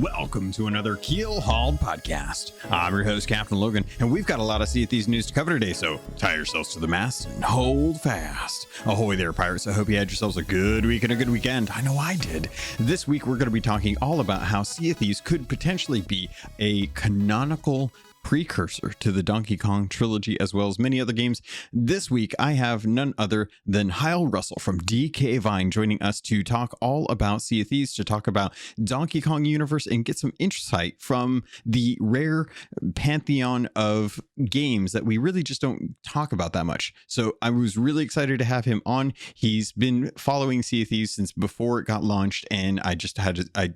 Welcome to another Keelhauled podcast. I'm your host, Captain Logan, and we've got a lot of Sea of Thieves news to cover today, so tie yourselves to the mast and hold fast. Ahoy there, pirates. I hope you had yourselves a good week and a good weekend. I know I did. This week, we're going to be talking all about how Sea of Thieves could potentially be a canonical precursor to the Donkey Kong trilogy, as well as many other games. This week, I have none other than Howell Russell from DK Vine joining us to talk all about Sea of Thieves, to talk about Donkey Kong universe and get some insight from the rare pantheon of games that we really just don't talk about that much. So I was really excited to have him on. He's been following Sea of Thieves since before it got launched, and I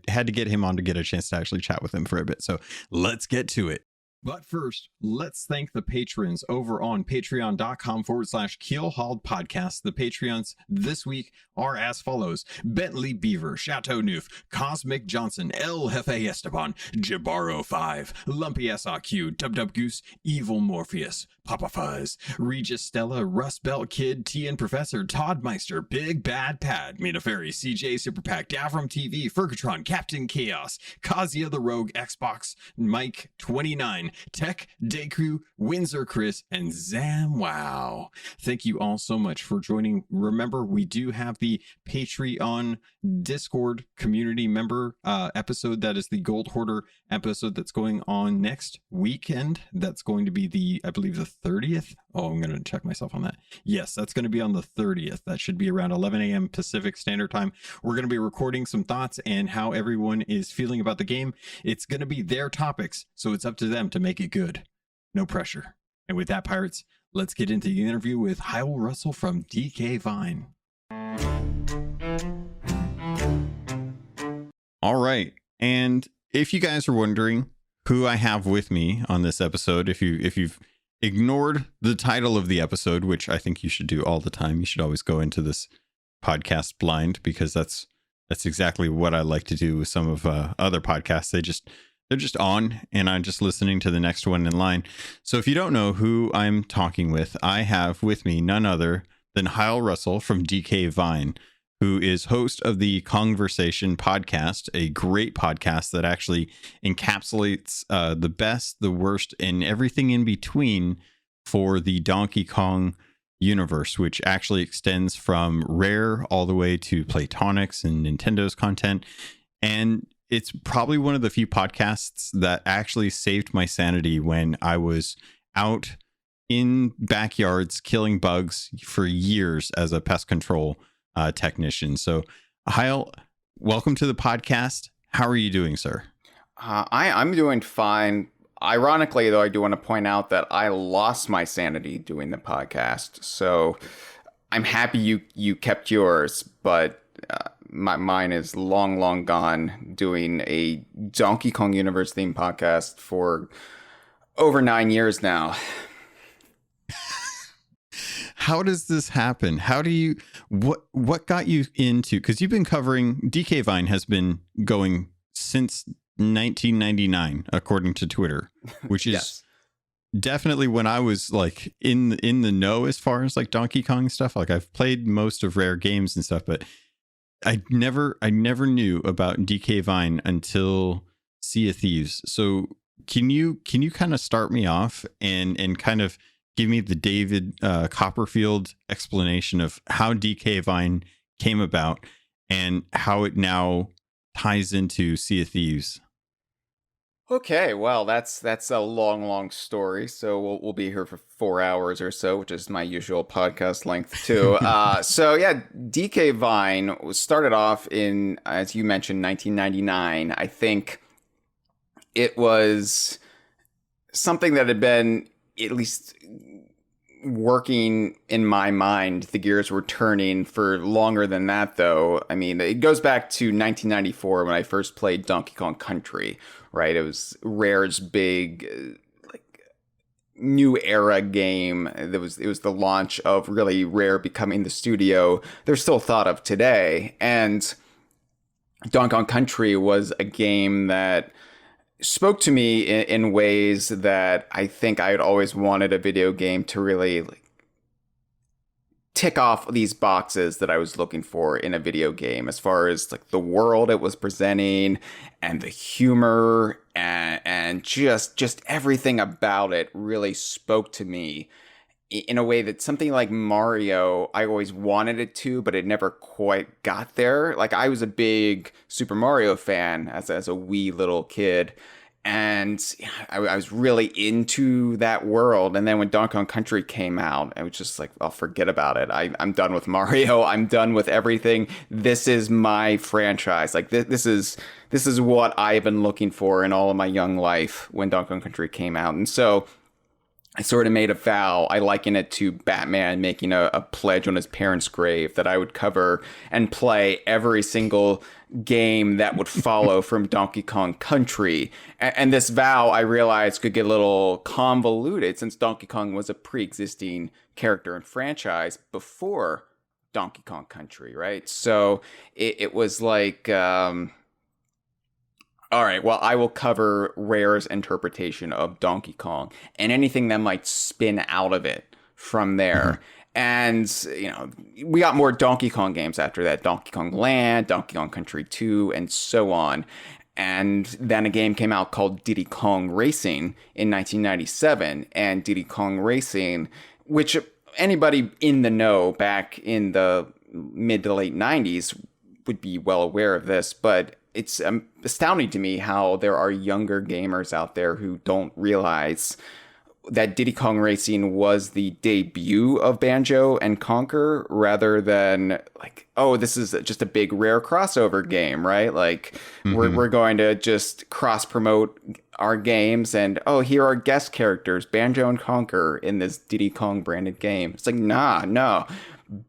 had to get him on to get a chance to actually chat with him for a bit. So let's get to it. But first, let's thank the patrons over on patreon.com/Keelhauled podcast. The Patreons this week are as follows: Bentley Beaver, Chateau Neuf, Cosmic Johnson, El Jefe Esteban, Jabaro5, Lumpy SRQ, Dub Goose, Evil Morpheus, Papa Fuzz, Regis Stella, Rust Belt Kid, TN Professor, Todd Meister, Big Bad Pad, Mina Fairy, CJ Super Pack, Davram TV, Fergatron, Captain Chaos, Kazia the Rogue, Xbox, Mike 29, Tech, Deku, Windsor Chris, and Zam Wow. Thank you all so much for joining. Remember, we do have the Patreon Discord community member episode. That is the Gold Hoarder episode that's going on next weekend. That's going to be I believe the 30th. Oh, I'm going to check myself on that. Yes, that's going to be on the 30th. That should be around 11 a.m. Pacific Standard Time. We're going to be recording some thoughts and how everyone is feeling about the game. It's going to be their topics, so it's up to them to make it good. No pressure. And with that, pirates, let's get into the interview with Howell Russell from DK Vine. All right. And if you guys are wondering who I have with me on this episode, if you've ignored the title of the episode, which I think you should do all the time, you should always go into this podcast blind, because that's exactly what I like to do with some of other podcasts. They're just on, and I'm just listening to the next one in line. So if you don't know who I'm talking with, I have with me none other than Howell Russell from DK Vine, who is host of the Conversation podcast, a great podcast that actually encapsulates the best, the worst, and everything in between for the Donkey Kong universe, which actually extends from Rare all the way to Playtonics and Nintendo's content. And it's probably one of the few podcasts that actually saved my sanity when I was out in backyards killing bugs for years as a pest control technician. So, Hyle, welcome to the podcast. How are you doing, sir? I'm doing fine. Ironically, though, I do want to point out that I lost my sanity doing the podcast. So I'm happy you kept yours, but mine is long gone, doing a Donkey Kong universe themed podcast for over 9 years now. How does this happen? How do you, what got you into, because you've been covering, DK Vine has been going since 1999, according to Twitter, which is Yes. Definitely when I was like in the know as far as like Donkey Kong stuff. Like I've played most of Rare games and stuff, but I never knew about DK Vine until Sea of Thieves. So can you kind of start me off and kind of give me the David Copperfield explanation of how DK Vine came about and how it now ties into Sea of Thieves? Okay, well, that's a long story. So we'll be here for 4 hours or so, which is my usual podcast length too. So yeah, DK Vine started off in, as you mentioned, 1999. I think it was something that had been at least working in my mind. The gears were turning for longer than that, though. I mean, it goes back to 1994 when I first played Donkey Kong Country, right? It was Rare's big new era game. It was the launch of really Rare becoming the studio they're still thought of today. And Donkey Kong Country was a game that spoke to me in ways that I think I had always wanted a video game to really tick off these boxes that I was looking for in a video game, as far as like the world it was presenting and the humor and just everything about it really spoke to me in a way that something like Mario, I always wanted it to, but it never quite got there. Like, I was a big Super Mario fan as a wee little kid, and I was really into that world. And then when Donkey Kong Country came out, I was just like, I'll forget about it. I'm done with Mario. I'm done with everything. This is my franchise. Like, this is what I've been looking for in all of my young life when Donkey Kong Country came out. And so I sort of made a vow. I liken it to Batman making a pledge on his parents' grave that I would cover and play every single game that would follow from Donkey Kong Country. And this vow, I realized, could get a little convoluted since Donkey Kong was a pre-existing character and franchise before Donkey Kong Country, right? So it was like... all right, well, I will cover Rare's interpretation of Donkey Kong and anything that might spin out of it from there. And, we got more Donkey Kong games after that. Donkey Kong Land, Donkey Kong Country 2, and so on. And then a game came out called Diddy Kong Racing in 1997. And Diddy Kong Racing, which anybody in the know back in the mid to late 90s would be well aware of this, but it's astounding to me how there are younger gamers out there who don't realize that Diddy Kong Racing was the debut of Banjo and Conquer, rather than like, oh, this is just a big Rare crossover game, right? Like, we're going to just cross promote our games, and oh, here are guest characters, Banjo and Conquer, in this Diddy Kong branded game. It's like, no.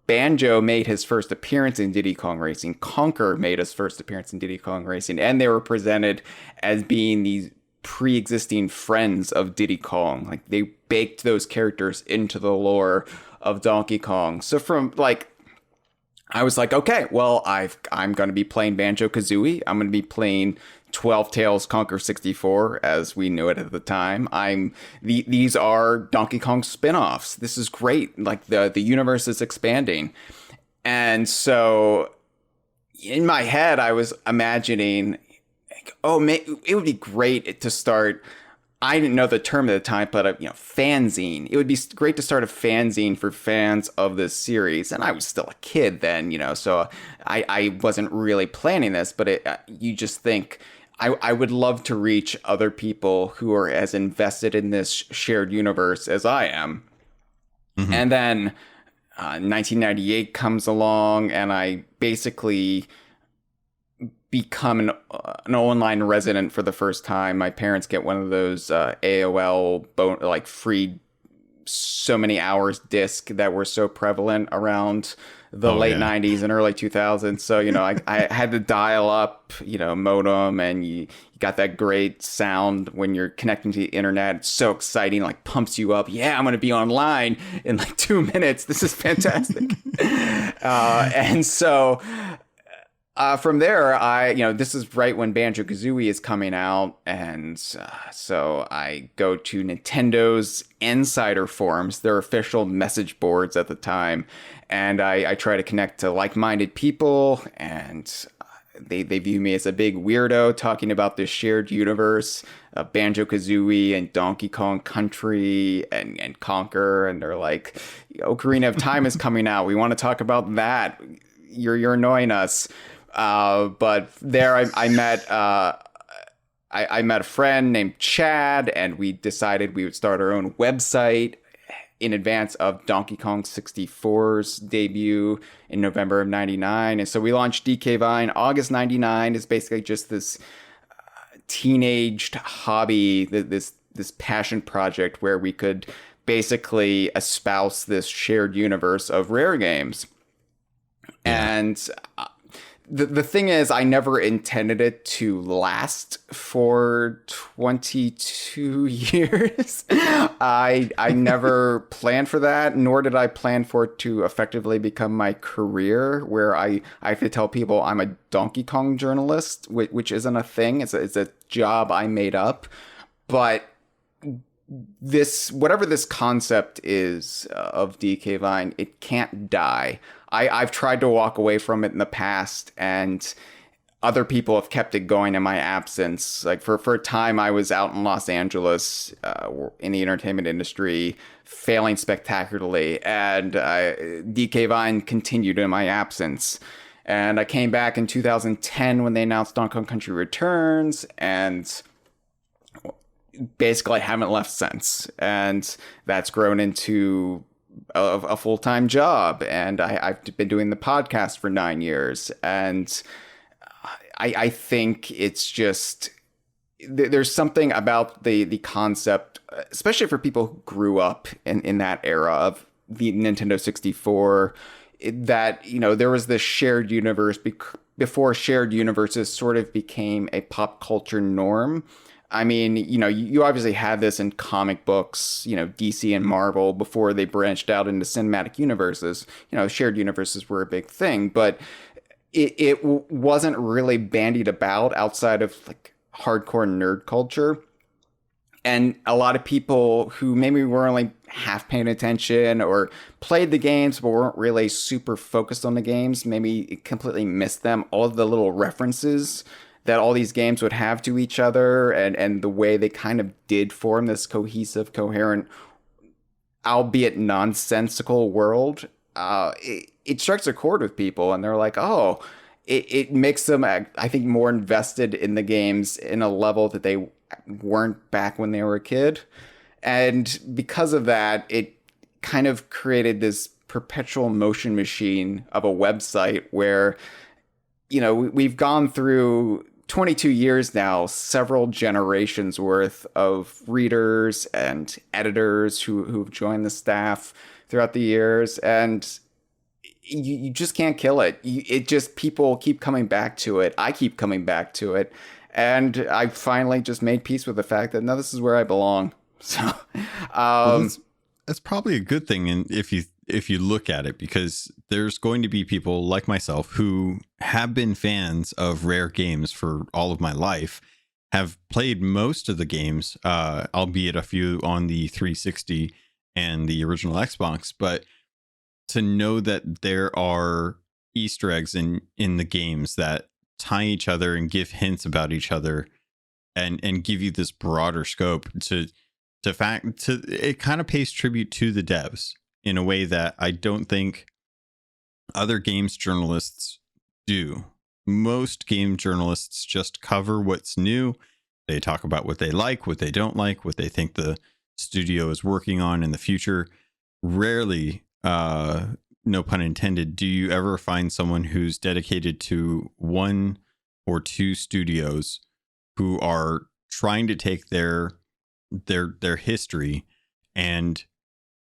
Banjo made his first appearance in Diddy Kong Racing. Conker made his first appearance in Diddy Kong Racing. And they were presented as being these pre-existing friends of Diddy Kong. Like, they baked those characters into the lore of Donkey Kong. So from, like, I was like, okay, well, I'm going to be playing Banjo-Kazooie. I'm going to be playing 12 Tales Conquer 64 as we knew it at the time. These are Donkey Kong spin-offs. This is great. Like, the universe is expanding. And so in my head, I was imagining, like, oh, it would be great to start. I didn't know the term at the time, but fanzine. It would be great to start a fanzine for fans of this series. And I was still a kid then, so I wasn't really planning this, but you just think, I would love to reach other people who are as invested in this shared universe as I am. Mm-hmm. And then 1998 comes along, and I basically become an online resident for the first time. My parents get one of those AOL free so many hours disc that were so prevalent around the late 90s and early 2000s. So, I had to dial up, modem, and you got that great sound when you're connecting to the internet. It's so exciting, like pumps you up. Yeah, I'm going to be online in like 2 minutes. This is fantastic. And so from there, this is right when Banjo-Kazooie is coming out. And so I go to Nintendo's Insider forums, their official message boards at the time. And I try to connect to like-minded people, and they view me as a big weirdo talking about this shared universe of Banjo-Kazooie and Donkey Kong Country and Conquer. And they're like, Ocarina of Time is coming out. We want to talk about that. You're annoying us. But there I met I met a friend named Chad, and we decided we would start our own website in advance of Donkey Kong 64's debut in November of 99. And so we launched DK Vine August 99. It's basically just this teenage hobby, this passion project where we could basically espouse this shared universe of Rare games. And the thing is, I never intended it to last for 22 years. I never planned for that, nor did I plan for it to effectively become my career, where I have to tell people I'm a Donkey Kong journalist, which isn't a thing. It's a job I made up. But this, whatever this concept is of DK Vine, it can't die. I've tried to walk away from it in the past, and other people have kept it going in my absence. Like for a time, I was out in Los Angeles in the entertainment industry, failing spectacularly, and DK Vine continued in my absence. And I came back in 2010 when they announced Donkey Kong Country Returns, and basically I haven't left since. And that's grown into a full-time job. And I've been doing the podcast for 9 years. And I think it's just, there's something about the concept, especially for people who grew up in that era of the Nintendo 64, that, you know, there was this shared universe before shared universes sort of became a pop culture norm. I mean, you know, you obviously had this in comic books, you know, DC and Marvel before they branched out into cinematic universes. You know, shared universes were a big thing, but it wasn't really bandied about outside of like hardcore nerd culture. And a lot of people who maybe were only half paying attention or played the games but weren't really super focused on the games, maybe completely missed them. All of the little references that all these games would have to each other, and the way they kind of did form this cohesive, coherent, albeit nonsensical world, it strikes a chord with people, and they're like, oh, it makes them, I think, more invested in the games in a level that they weren't back when they were a kid. And because of that, it kind of created this perpetual motion machine of a website where, you know, we've gone through 22 years now, several generations worth of readers and editors who've joined the staff throughout the years. And you just can't kill it. It just, people keep coming back to it. I keep coming back to it. And I finally just made peace with the fact that, no, this is where I belong. So, well, that's probably a good thing. And if you look at it, because there's going to be people like myself who have been fans of Rare games for all of my life, have played most of the games, albeit a few on the 360 and the original Xbox. But to know that there are Easter eggs in the games that tie each other and give hints about each other, and give you this broader scope to it kind of pays tribute to the devs in a way that I don't think other games journalists do. Most game journalists just cover what's new. They talk about what they like, what they don't like, what they think the studio is working on in the future. Rarely, no pun intended, do you ever find someone who's dedicated to one or two studios who are trying to take their history and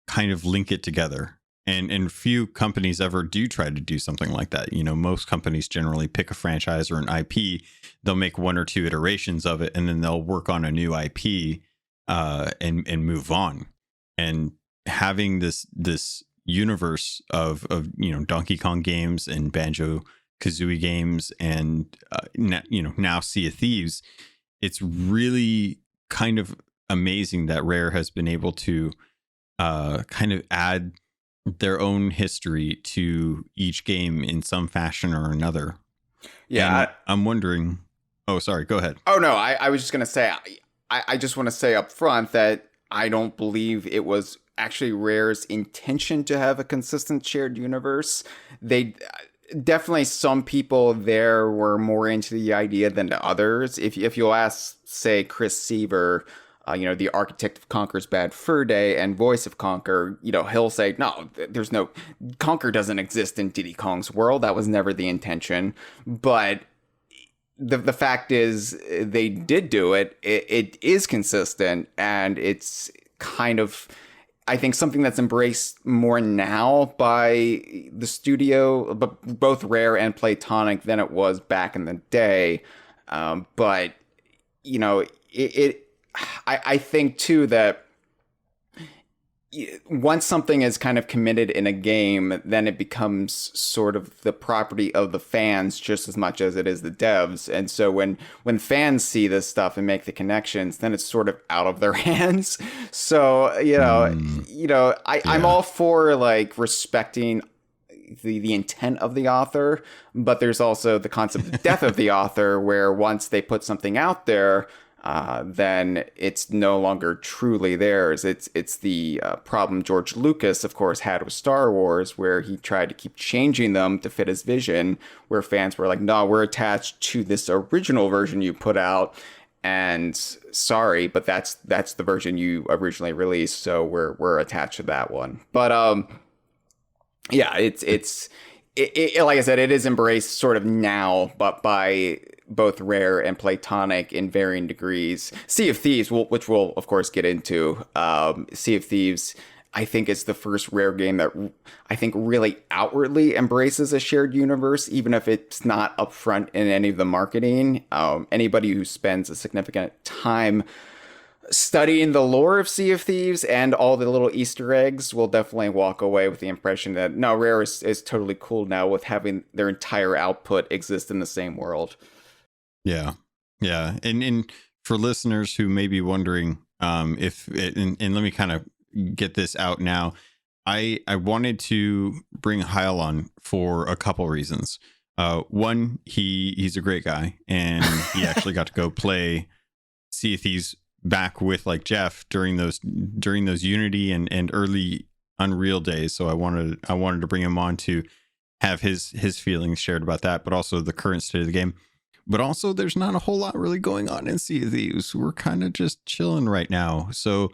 kind of link it together. And few companies ever do try to do something like that. You know, most companies generally pick a franchise or an IP, they'll make one or two iterations of it, and then they'll work on a new IP and move on. And having this universe of you know, Donkey Kong games and Banjo Kazooie games and now Sea of Thieves, it's really kind of amazing that Rare has been able to kind of add their own history to each game in some fashion or another. Yeah, I'm wondering. Oh, sorry. Go ahead. Oh no, I was just gonna say, I just want to say up front that I don't believe it was actually Rare's intention to have a consistent shared universe. They definitely, some people there were more into the idea than others. If you'll ask, say, Chris Seaver, you know, the architect of Conker's Bad Fur Day and voice of Conker, you know, he'll say, no, there's no, Conker doesn't exist in Diddy Kong's world. That was never the intention. But the fact is, they did do it. It is consistent, and it's kind of, I think, something that's embraced more now by the studio, but both Rare and Playtonic, than it was back in the day. But, you know, I think too that once something is kind of committed in a game, then it becomes sort of the property of the fans just as much as it is the devs. And so when fans see this stuff and make the connections, then it's sort of out of their hands. So, I'm Yeah. all for like respecting the intent of the author, but there's also the concept of death of the author, where once they put something out there, then it's no longer truly theirs. It's the problem George Lucas, of course, had with Star Wars, where he tried to keep changing them to fit his vision, where fans were like, no, we're attached to this original version you put out. And sorry, but that's the version you originally released, so we're attached to that one. But yeah, it like I said, it is embraced sort of now, but by both Rare and Platonic in varying degrees. Sea of Thieves, which we'll of course get into. Sea of Thieves, I think, is the first Rare game that I think really outwardly embraces a shared universe, even if it's not upfront in any of the marketing. Anybody who spends a significant time studying the lore of Sea of Thieves and all the little Easter eggs will definitely walk away with the impression that no, Rare is totally cool now with having their entire output exist in the same world. Yeah. Yeah. And for listeners who may be wondering, if it, and let me kind of get this out now. I wanted to bring Hyle on for a couple reasons. One, he's a great guy, and he actually got to go play Sea of Thieves back with like Jeff during those Unity and early Unreal days. So I wanted to bring him on to have his feelings shared about that, but also the current state of the game. But also, there's not a whole lot really going on in Sea of Thieves. We're kind of just chilling right now. So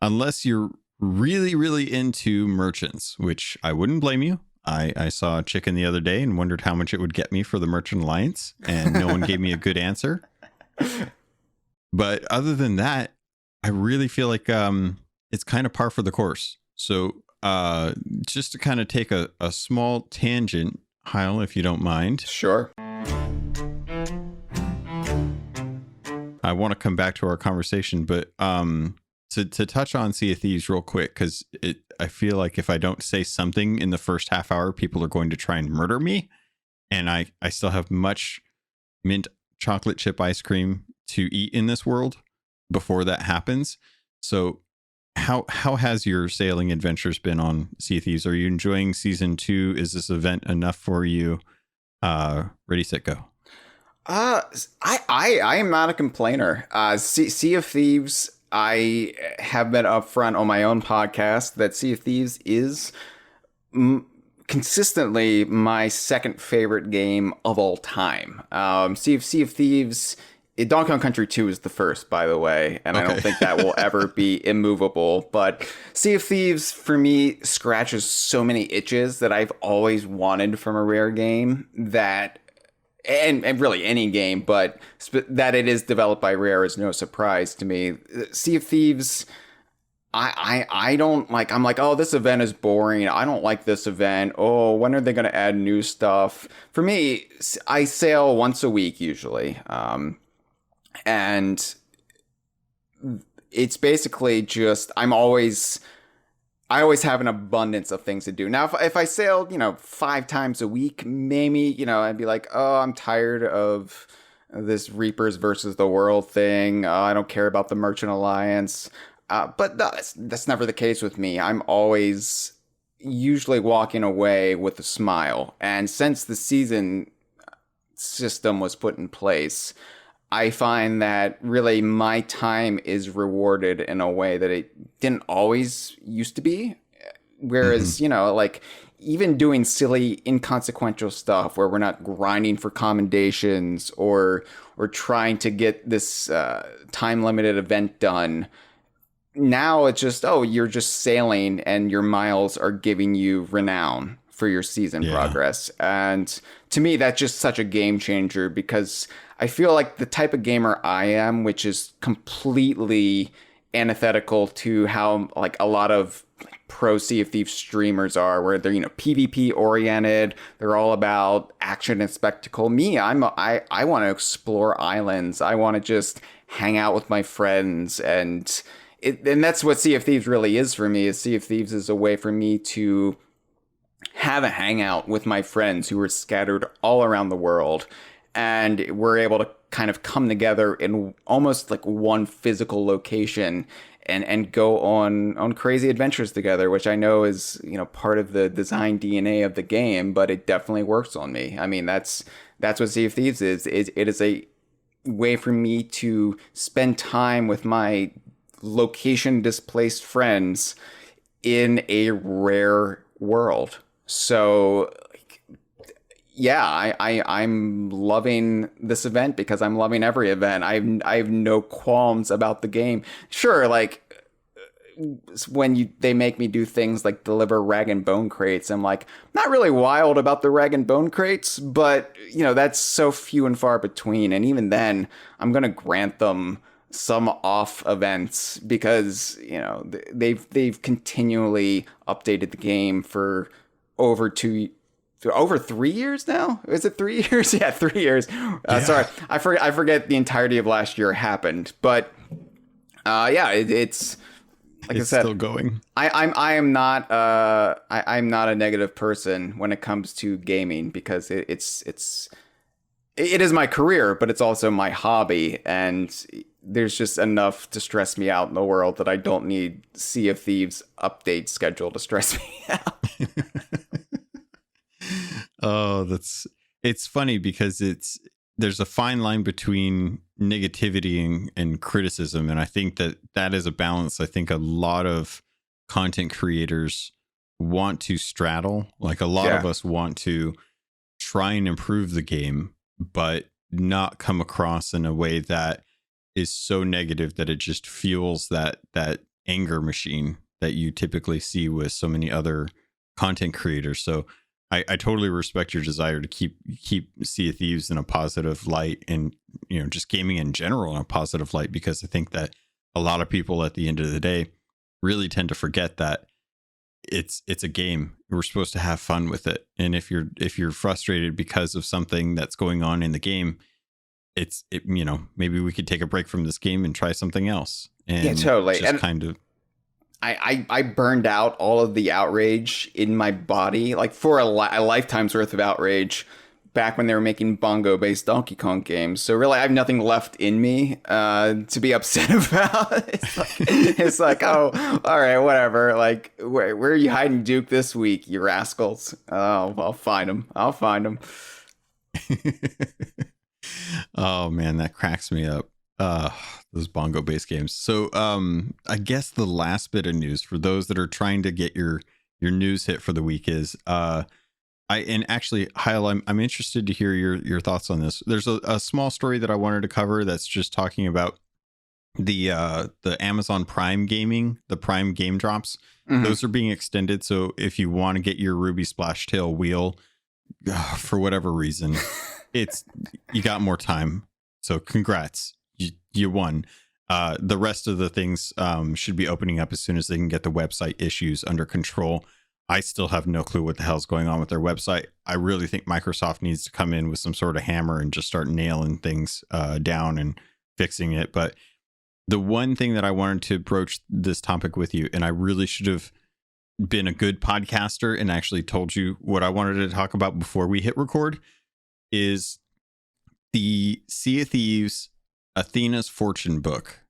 unless you're really, really into merchants, which I wouldn't blame you. I saw a chicken the other day and wondered how much it would get me for the Merchant Alliance, and no one gave me a good answer. But other than that, I really feel like it's kind of par for the course. So just to kind of take a small tangent, Hyle, if you don't mind. Sure. I want to come back to our conversation, but to touch on Sea of Thieves real quick, because I feel like if I don't say something in the first half hour, people are going to try and murder me. And I still have much mint chocolate chip ice cream to eat in this world before that happens. So how has your sailing adventures been on Sea of Thieves? Are you enjoying season 2? Is this event enough for you? Ready, set, go. I am not a complainer. Sea of Thieves, I have been upfront on my own podcast that Sea of Thieves is consistently my second favorite game of all time. Sea of Thieves, Donkey Kong Country 2 is the first, by the way, and okay. I don't think that will ever be immovable. But Sea of Thieves, for me, scratches so many itches that I've always wanted from a Rare game, that, and really any game, but that it is developed by Rare is no surprise to me. Sea of Thieves, I don't like, I'm like, oh, this event is boring. I don't like this event. Oh, when are they going to add new stuff? For me, I sail once a week usually. And it's basically just, I always have an abundance of things to do. Now, if I sailed, 5 times a week, maybe, I'd be like, oh, I'm tired of this Reapers versus the World thing. I don't care about the Merchant Alliance. But no, that's never the case with me. I'm always usually walking away with a smile. And since the season system was put in place, I find that really my time is rewarded in a way that it didn't always used to be. Whereas, like even doing silly, inconsequential stuff where we're not grinding for commendations or trying to get this time-limited event done. Now it's just, you're just sailing and your miles are giving you renown for your season progress. And to me, that's just such a game changer, because I feel like the type of gamer I am, which is completely antithetical to how like a lot of pro Sea of Thieves streamers are, where they're, PvP oriented. They're all about action and spectacle. Me, I want to explore islands. I want to just hang out with my friends, and and that's what Sea of Thieves really is for me. Is Sea of Thieves is a way for me to have a hangout with my friends who are scattered all around the world, and we're able to kind of come together in almost like one physical location and go on crazy adventures together, which I know is, part of the design DNA of the game, but it definitely works on me. I mean, that's what Sea of Thieves is. It is a way for me to spend time with my location displaced friends in a rare world. So yeah, I'm loving this event because I'm loving every event. I have no qualms about the game. Sure, like when they make me do things like deliver rag and bone crates, I'm like not really wild about the rag and bone crates, but that's so few and far between. And even then, I'm gonna grant them some off events because they've continually updated the game for over 3 years now. Is it 3 years? Yeah, 3 years. Yeah. Sorry, I forget the entirety of last year happened, but yeah, it's like it's I said, still going. I'm not I'm not a negative person when it comes to gaming because it is my career, but it's also my hobby, and there's just enough to stress me out in the world that I don't need Sea of Thieves update schedule to stress me out. Oh, it's funny because there's a fine line between negativity and criticism. And I think that is a balance. I think a lot of content creators want to straddle. Like a lot of us want to try and improve the game, but not come across in a way that is so negative that it just fuels that anger machine that you typically see with so many other content creators. So I totally respect your desire to keep Sea of Thieves in a positive light, and just gaming in general in a positive light, because I think that a lot of people at the end of the day really tend to forget that it's a game. We're supposed to have fun with it, and if you're frustrated because of something that's going on in the game, maybe we could take a break from this game and try something else. And yeah, totally. Just kind of. I burned out all of the outrage in my body, like for a lifetime's worth of outrage back when they were making bongo-based Donkey Kong games. So really, I have nothing left in me to be upset about. It's like, oh, all right, whatever. Like, where are you hiding Duke this week, you rascals? Oh, I'll find him. Oh man, that cracks me up. Those bongo based games. So I guess the last bit of news for those that are trying to get your news hit for the week is actually, Hyle, I'm interested to hear your thoughts on this. There's a small story that I wanted to cover that's just talking about the Amazon Prime gaming, the Prime game drops. Mm-hmm. Those are being extended. So if you want to get your Ruby Splash Tail wheel, for whatever reason, you got more time. So congrats. You won. The rest of the things should be opening up as soon as they can get the website issues under control. I still have no clue what the hell's going on with their website. I really think Microsoft needs to come in with some sort of hammer and just start nailing things down and fixing it. But the one thing that I wanted to broach this topic with you, and I really should have been a good podcaster and actually told you what I wanted to talk about before we hit record, is the Sea of Thieves Athena's Fortune book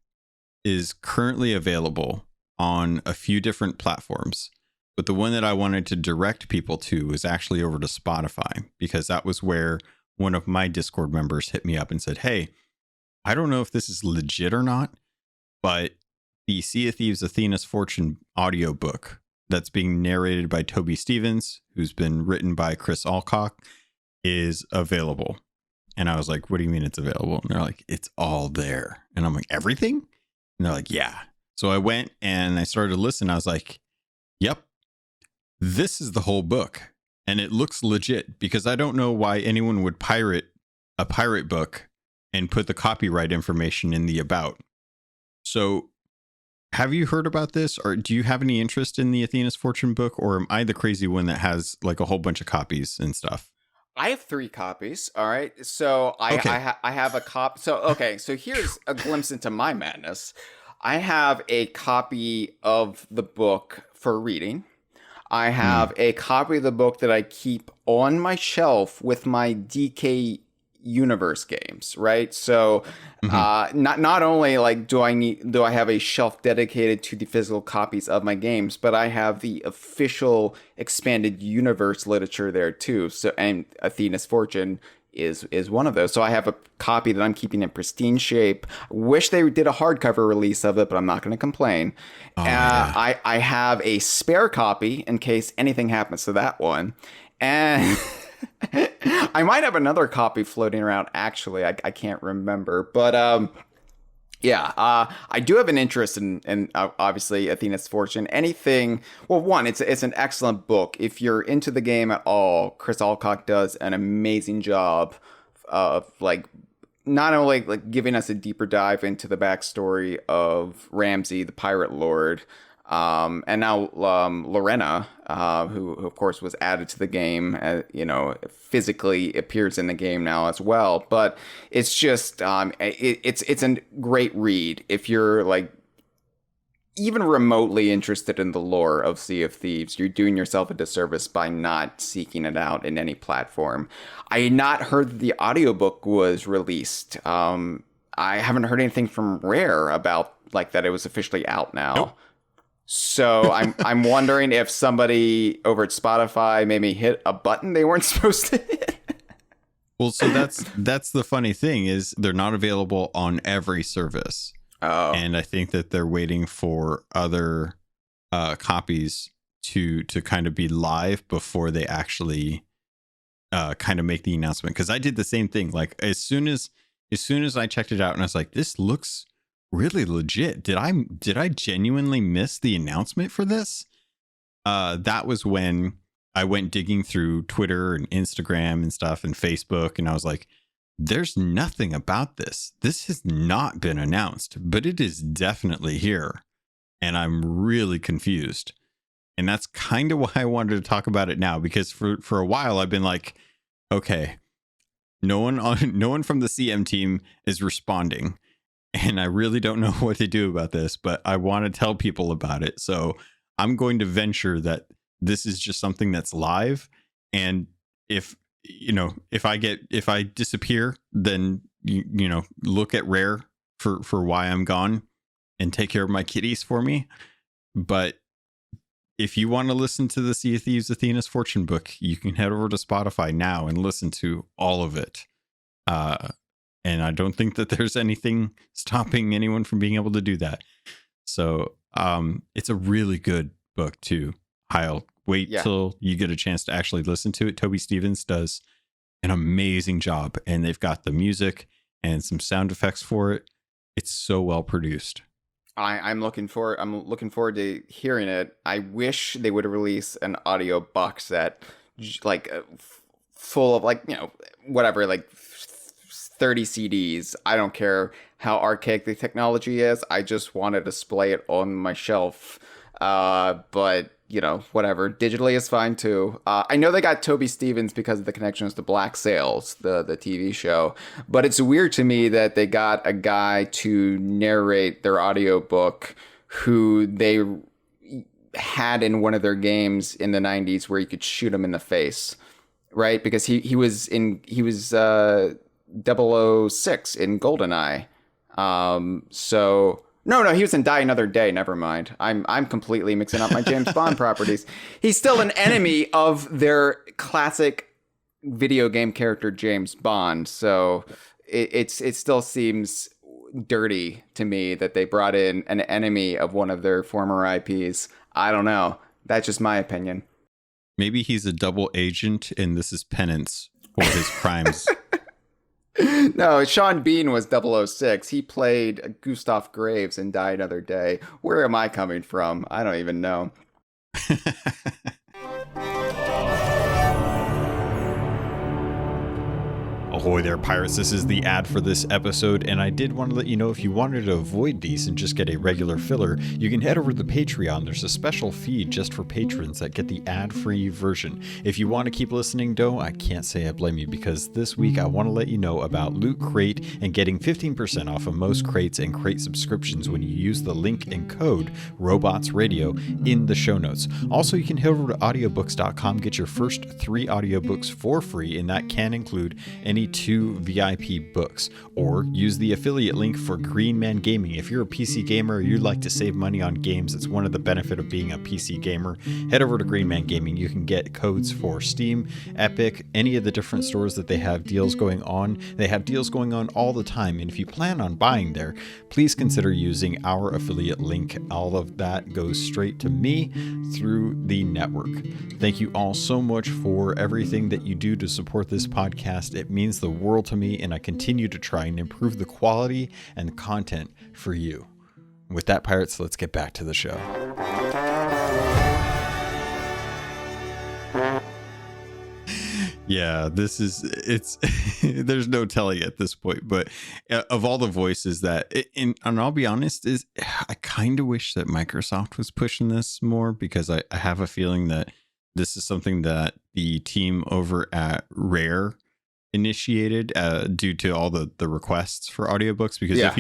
is currently available on a few different platforms, but the one that I wanted to direct people to is actually over to Spotify, because that was where one of my Discord members hit me up and said, hey, I don't know if this is legit or not, but the Sea of Thieves Athena's Fortune audiobook that's being narrated by Toby Stevens, who's been written by Chris Alcock, is available. And I was like, what do you mean it's available? And they're like, it's all there. And I'm like, everything? And they're like, yeah. So I went and I started to listen. I was like, yep, this is the whole book. And it looks legit, because I don't know why anyone would pirate a pirate book and put the copyright information in the about. So have you heard about this, or do you have any interest in the Athena's Fortune book, or am I the crazy one that has like a whole bunch of copies and stuff? I have 3 copies. All right. So I have a copy. So here's a glimpse into my madness. I have a copy of the book for reading. I Hmm. have a copy of the book that I keep on my shelf with my DK Universe games, right? So, Hmm. not only like do I have a shelf dedicated to the physical copies of my games, but I have the official expanded universe literature there too. So, and Athena's Fortune is one of those. So I have a copy that I'm keeping in pristine shape. Wish they did a hardcover release of it, but I'm not going to complain. Oh yeah. I have a spare copy in case anything happens to that one, and I might have another copy floating around. Actually, I can't remember, but yeah, I do have an interest in obviously Athena's Fortune. Anything, well, one, it's an excellent book. If you're into the game at all, Chris Alcock does an amazing job of like not only like giving us a deeper dive into the backstory of Ramsey, the pirate lord, and now Lorena, who of course was added to the game, physically appears in the game now as well. But it's just it's a great read if you're like even remotely interested in the lore of Sea of Thieves. You're doing yourself a disservice by not seeking it out in any platform. I had not heard that the audiobook was released. I haven't heard anything from Rare about like that it was officially out now. Nope. So I'm wondering if somebody over at Spotify maybe hit a button they weren't supposed to hit. Well, so that's the funny thing is they're not available on every service. Oh, And I think that they're waiting for other copies to kind of be live before they actually kind of make the announcement. Because I did the same thing. Like as soon as I checked it out, and I was like, this looks really legit. Did I genuinely miss the announcement for this? That was when I went digging through Twitter and Instagram and stuff and Facebook, and I was like, there's nothing about this. This has not been announced, but it is definitely here. And I'm really confused. And that's kind of why I wanted to talk about it now, because for a while I've been like, okay, no one from the CM team is responding. And I really don't know what to do about this, but I want to tell people about it. So I'm going to venture that this is just something that's live. And if if I disappear, then look at Rare for why I'm gone and take care of my kitties for me. But if you want to listen to the Sea of Thieves Athena's Fortune book, you can head over to Spotify now and listen to all of it. And I don't think that there's anything stopping anyone from being able to do that. So it's a really good book too. I'll wait yeah. till you get a chance to actually listen to it. Toby Stevens does an amazing job, and they've got the music and some sound effects for it. It's so well produced. I'm looking forward to hearing it. I wish they would release an audio box set, like full of like whatever, like 30 CDs. I don't care how archaic the technology is. I just want to display it on my shelf. But whatever. Digitally is fine too. I know they got Toby Stevens because of the connections to Black Sails, the TV show. But it's weird to me that they got a guy to narrate their audiobook who they had in one of their games in the 90s where you could shoot him in the face, right? Because he was 006 in GoldenEye. So no, he was in Die Another Day. Never mind. I'm completely mixing up my James Bond properties. He's still an enemy of their classic video game character James Bond. So it still seems dirty to me that they brought in an enemy of one of their former IPs. I don't know. That's just my opinion. Maybe he's a double agent and this is penance for his crimes. No, Sean Bean was 006. He played Gustav Graves in Die Another Day. Where am I coming from? I don't even know. Ahoy there, pirates. This is the ad for this episode, and I did want to let you know if you wanted to avoid these and just get a regular filler, you can head over to the Patreon. There's a special feed just for patrons that get the ad-free version. If you want to keep listening, though, I can't say I blame you, because this week I want to let you know about Loot Crate and getting 15% off of most crates and crate subscriptions when you use the link and code RobotsRadio in the show notes. Also, you can head over to audiobooks.com, get your first 3 audiobooks for free, and that can include any 2 VIP books, or use the affiliate link for Green Man Gaming. If you're a PC gamer or you'd like to save money on games, it's one of the benefits of being a PC gamer. Head over to Green Man Gaming. You can get codes for Steam, Epic, any of the different stores that they have deals going on. They have deals going on all the time, and if you plan on buying there, please consider using our affiliate link. All of that goes straight to me through the network. Thank you all so much for everything that you do to support this podcast. It means the world to me, and I continue to try and improve the quality and the content for you. With that, pirates, let's get back to the show. Yeah, it's there's no telling at this point, but of all the voices that, and I'll be honest, I kind of wish that Microsoft was pushing this more, because I have a feeling that this is something that the team over at Rare initiated due to all the requests for audiobooks. Because if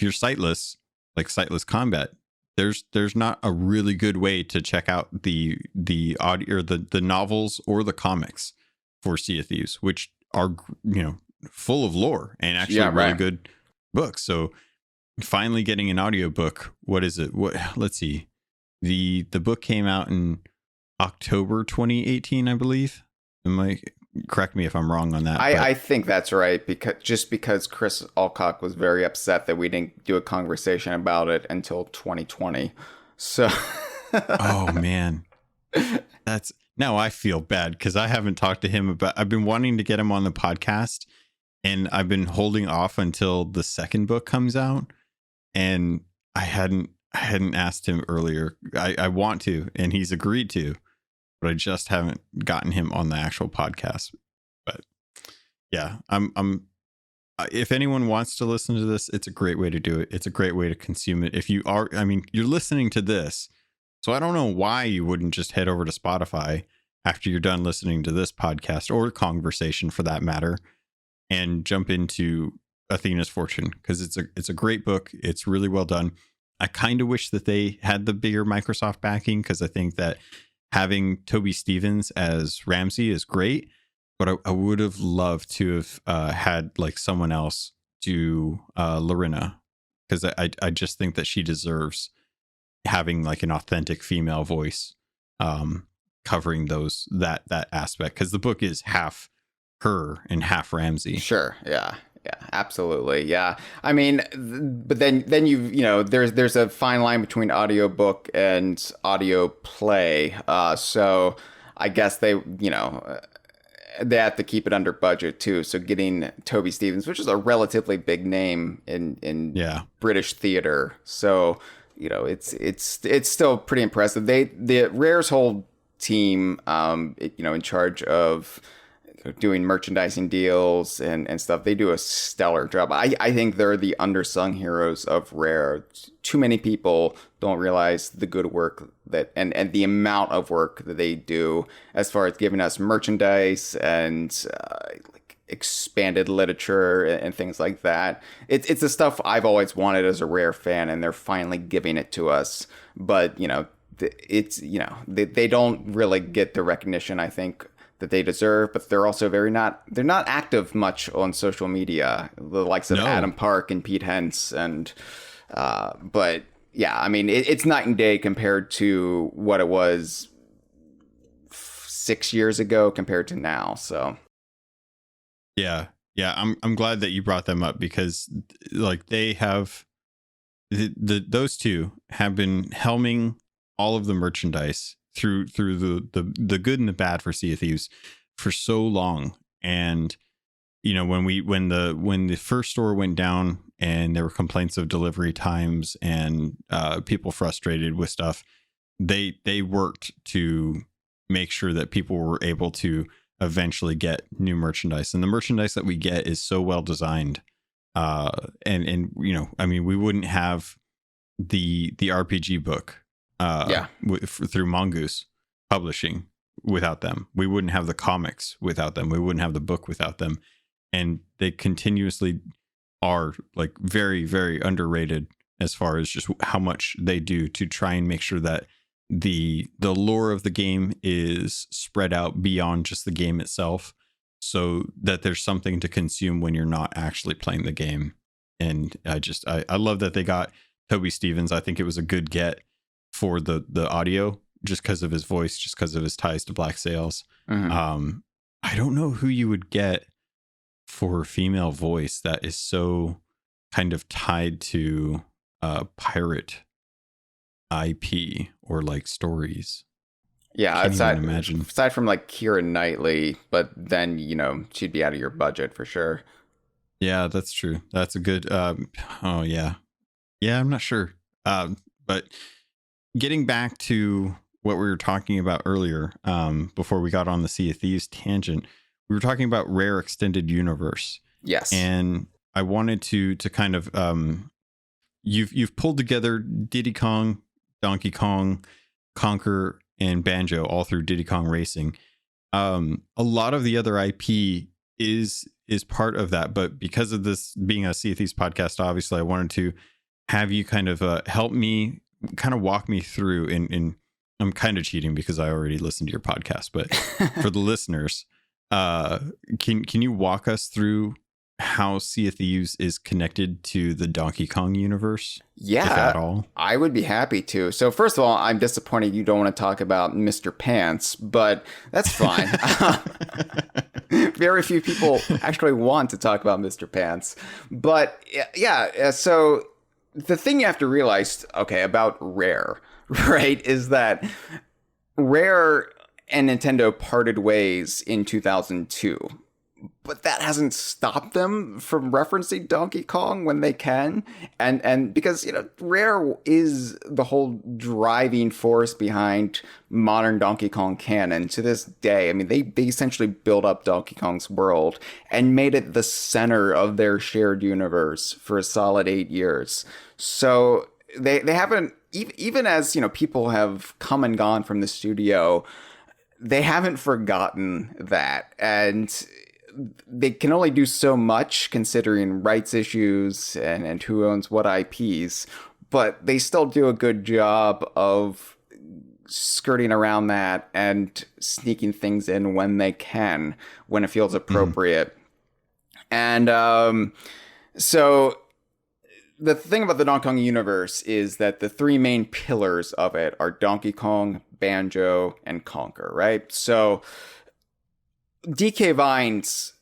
you're sightless, like Sightless Combat, there's not a really good way to check out the audio or the novels or the comics for Sea of Thieves, which are full of lore and actually really good books. So finally getting an audiobook, what is it? Let's see. The book came out in October 2018, I believe. Correct me if I'm wrong on that. I think that's right, because Chris Alcock was very upset that we didn't do a conversation about it until 2020. So oh man. Now I feel bad, because I haven't talked to him about, I've been wanting to get him on the podcast, and I've been holding off until the second book comes out, and I hadn't asked him earlier. I want to, and he's agreed to, but I just haven't gotten him on the actual podcast. But yeah, if anyone wants to listen to this, it's a great way to do it. It's a great way to consume it. If you are, you're listening to this, so I don't know why you wouldn't just head over to Spotify after you're done listening to this podcast, or conversation for that matter, and jump into Athena's Fortune, because it's a great book. It's really well done. I kind of wish that they had the bigger Microsoft backing, because I think that having Toby Stevens as Ramsey is great, but I would have loved to have had like someone else do Lorena, because I just think that she deserves having like an authentic female voice covering that aspect, because the book is half her and half Ramsey. Sure, yeah. Yeah, absolutely. Yeah. But then there's a fine line between audiobook and audio play. So I guess they have to keep it under budget too. So getting Toby Stevens, which is a relatively big name in British theater. So, it's still pretty impressive. The Rare's whole team, in charge of doing merchandising deals and stuff, they do a stellar job. I think they're the undersung heroes of Rare. Too many people don't realize the good work and the amount of work that they do as far as giving us merchandise and like expanded literature and things like that. It's the stuff I've always wanted as a Rare fan, and they're finally giving it to us. But they don't really get the recognition, I think, that they deserve, but they're also they're not active much on social media, the likes of Adam Park and Pete Hentz, and but yeah, it's night and day compared to what it was 6 years ago compared to now. So yeah, I'm glad that you brought them up, because like they have those two have been helming all of the merchandise through the good and the bad for Sea of Thieves for so long. And when the first store went down and there were complaints of delivery times and people frustrated with stuff, they worked to make sure that people were able to eventually get new merchandise, and the merchandise that we get is so well designed. And you know, I mean, we wouldn't have the RPG book through Mongoose Publishing without them. We wouldn't have the comics without them. We wouldn't have the book without them. And they continuously are like very, very underrated as far as just how much they do to try and make sure that the lore of the game is spread out beyond just the game itself, so that there's something to consume when you're not actually playing the game. And I love that they got Toby Stevens. I think it was a good get for the audio, just because of his voice, just because of his ties to Black Sails. I don't know who you would get for female voice that is so kind of tied to pirate IP or like stories. Yeah, Imagine. aside from like Keira Knightley, but then, you know, she'd be out of your budget for sure. Yeah, that's true. That's a good oh yeah. Yeah, I'm not sure. But getting back to what we were talking about earlier, before we got on the Sea of Thieves tangent, we were talking about Rare Extended Universe. Yes. And I wanted to kind of you've pulled together Diddy Kong, Donkey Kong, Conquer, and Banjo all through Diddy Kong Racing. A lot of the other IP is part of that, but because of this being a Sea of Thieves podcast, obviously I wanted to have you kind of help me, kind of walk me through. And I'm kind of cheating because I already listened to your podcast, but for the listeners, can you walk us through how Sea of Thieves is connected to the Donkey Kong universe? Yeah, if at all. I would be happy to. So first of all, I'm disappointed you don't want to talk about Mr. Pants, but that's fine. Very few people actually want to talk about Mr. Pants. But yeah, so the thing you have to realize, okay, about Rare, right, is that Rare and Nintendo parted ways in 2002. But that hasn't stopped them from referencing Donkey Kong when they can. And because, you know, Rare is the whole driving force behind modern Donkey Kong canon to this day. I mean, they essentially built up Donkey Kong's world and made it the center of their shared universe for a solid 8 years. So they haven't, even as, you know, people have come and gone from the studio, they haven't forgotten that. And they can only do so much considering rights issues and who owns what IPs, but they still do a good job of skirting around that and sneaking things in when they can, when it feels appropriate. And so the thing about the Donkey Kong universe is that the three main pillars of it are Donkey Kong, Banjo, and Conquer, right? So DK Vine's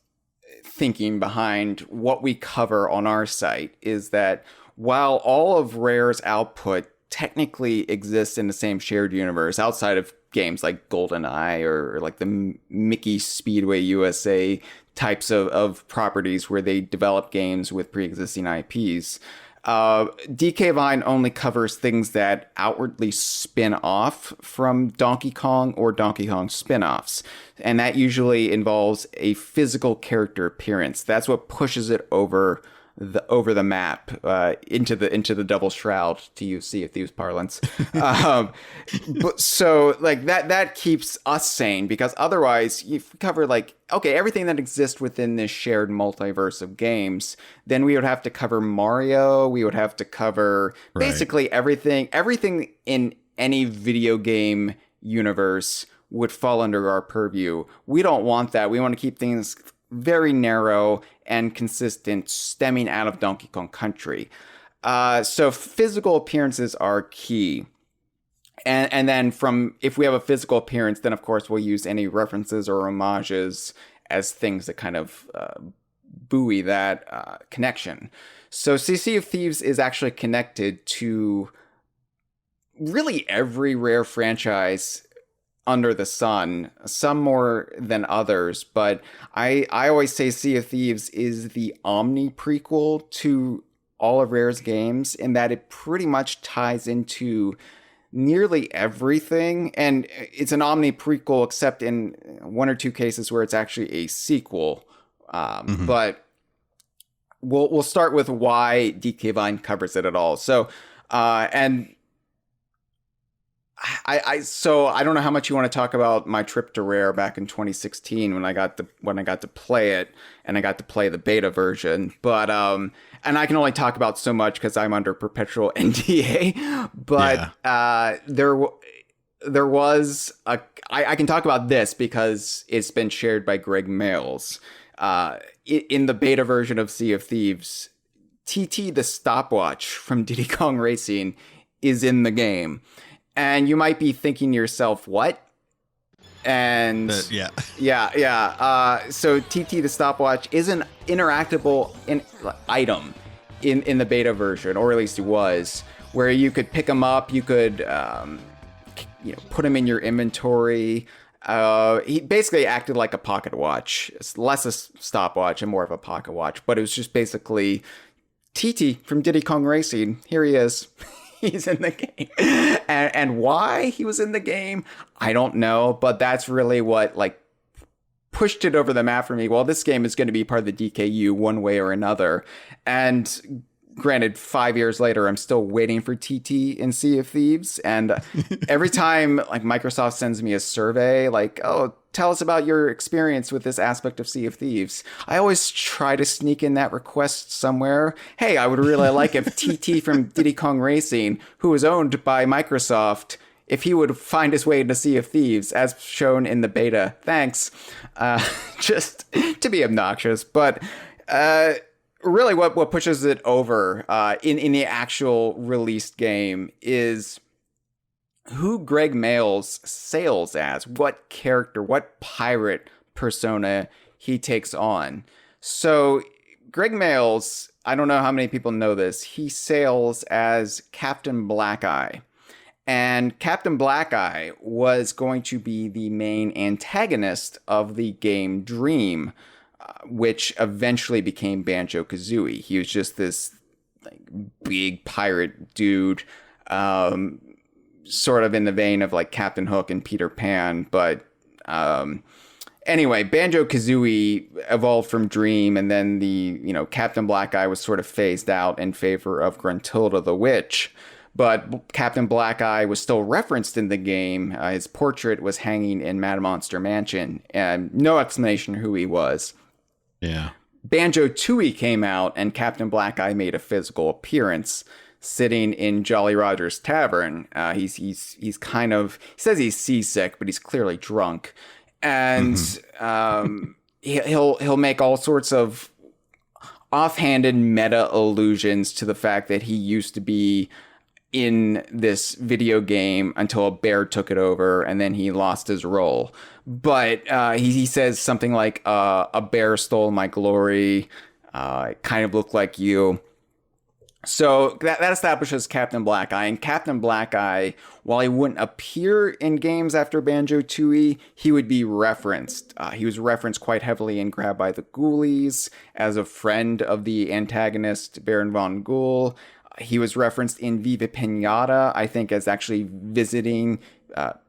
thinking behind what we cover on our site is that while all of Rare's output technically exists in the same shared universe outside of games like GoldenEye or like the Mickey Speedway USA types of properties where they develop games with pre-existing IPs, DK Vine only covers things that outwardly spin off from Donkey Kong or Donkey Kong spin-offs. And that usually involves a physical character appearance. That's what pushes it over the map, into the double shroud, to use Sea of Thieves parlance. But so like that keeps us sane, because otherwise you cover like, okay, everything that exists within this shared multiverse of games, then we would have to cover Mario, we would have to cover basically everything in any video game universe would fall under our purview. We don't want that. We want to keep things very narrow and consistent, stemming out of Donkey Kong Country. So physical appearances are key. And then if we have a physical appearance, then of course we'll use any references or homages as things that kind of buoy that connection. So Sea of Thieves is actually connected to really every Rare franchise under the sun, some more than others, but I always say Sea of Thieves is the omni prequel to all of Rare's games, in that it pretty much ties into nearly everything, and it's an omni prequel except in one or two cases where it's actually a sequel. But we'll start with why DK Vine covers it at all. So, and so I don't know how much you want to talk about my trip to Rare back in 2016 when I got to play it, and I got to play the beta version. But and I can only talk about so much because I'm under perpetual NDA. But there was I can talk about this because it's been shared by Greg Mails. In the beta version of Sea of Thieves, TT the stopwatch from Diddy Kong Racing is in the game. And you might be thinking to yourself, what? And so TT the stopwatch is an interactable item in the beta version, or at least it was, where you could pick them up, you could put them in your inventory. He basically acted like a pocket watch. It's less a stopwatch and more of a pocket watch, but it was just basically TT from Diddy Kong Racing. Here he is. He's in the game. And why he was in the game, I don't know, but that's really what pushed it over the map for me. Well, this game is going to be part of the DKU one way or another. And granted, 5 years later, I'm still waiting for TT in Sea of Thieves. And every time Microsoft sends me a survey, oh, tell us about your experience with this aspect of Sea of Thieves, I always try to sneak in that request somewhere. Hey, I would really like if TT from Diddy Kong Racing, who is owned by Microsoft, if he would find his way into Sea of Thieves, as shown in the beta. Thanks. Just to be obnoxious. But really what pushes it over in the actual released game is who Greg Mails sails as, what character, what pirate persona he takes on. So Greg Mails, I don't know how many people know this, he sails as Captain Blackeye. And Captain Blackeye was going to be the main antagonist of the game Dream, which eventually became Banjo-Kazooie. He was just this big pirate dude, sort of in the vein of Captain Hook and Peter Pan. But anyway, Banjo-Kazooie evolved from Dream, and then the Captain Blackeye was sort of phased out in favor of Gruntilda the Witch. But Captain Blackeye was still referenced in the game. His portrait was hanging in Mad Monster Mansion, and no explanation who he was. Yeah. Banjo-Tooie came out, and Captain Blackeye made a physical appearance, sitting in Jolly Roger's tavern. He's kind of, he says he's seasick, but he's clearly drunk, and he'll make all sorts of offhanded meta allusions to the fact that he used to be in this video game until a bear took it over, and then he lost his role. But he says something like, a bear stole my glory, it kind of looked like you. So that establishes Captain Blackeye. And Captain Blackeye, while he wouldn't appear in games after Banjo-Tooie, he would be referenced. He was referenced quite heavily in Grabbed by the Ghoulies as a friend of the antagonist, Baron von Ghoul. He was referenced in Viva Pinata, I think, as actually visiting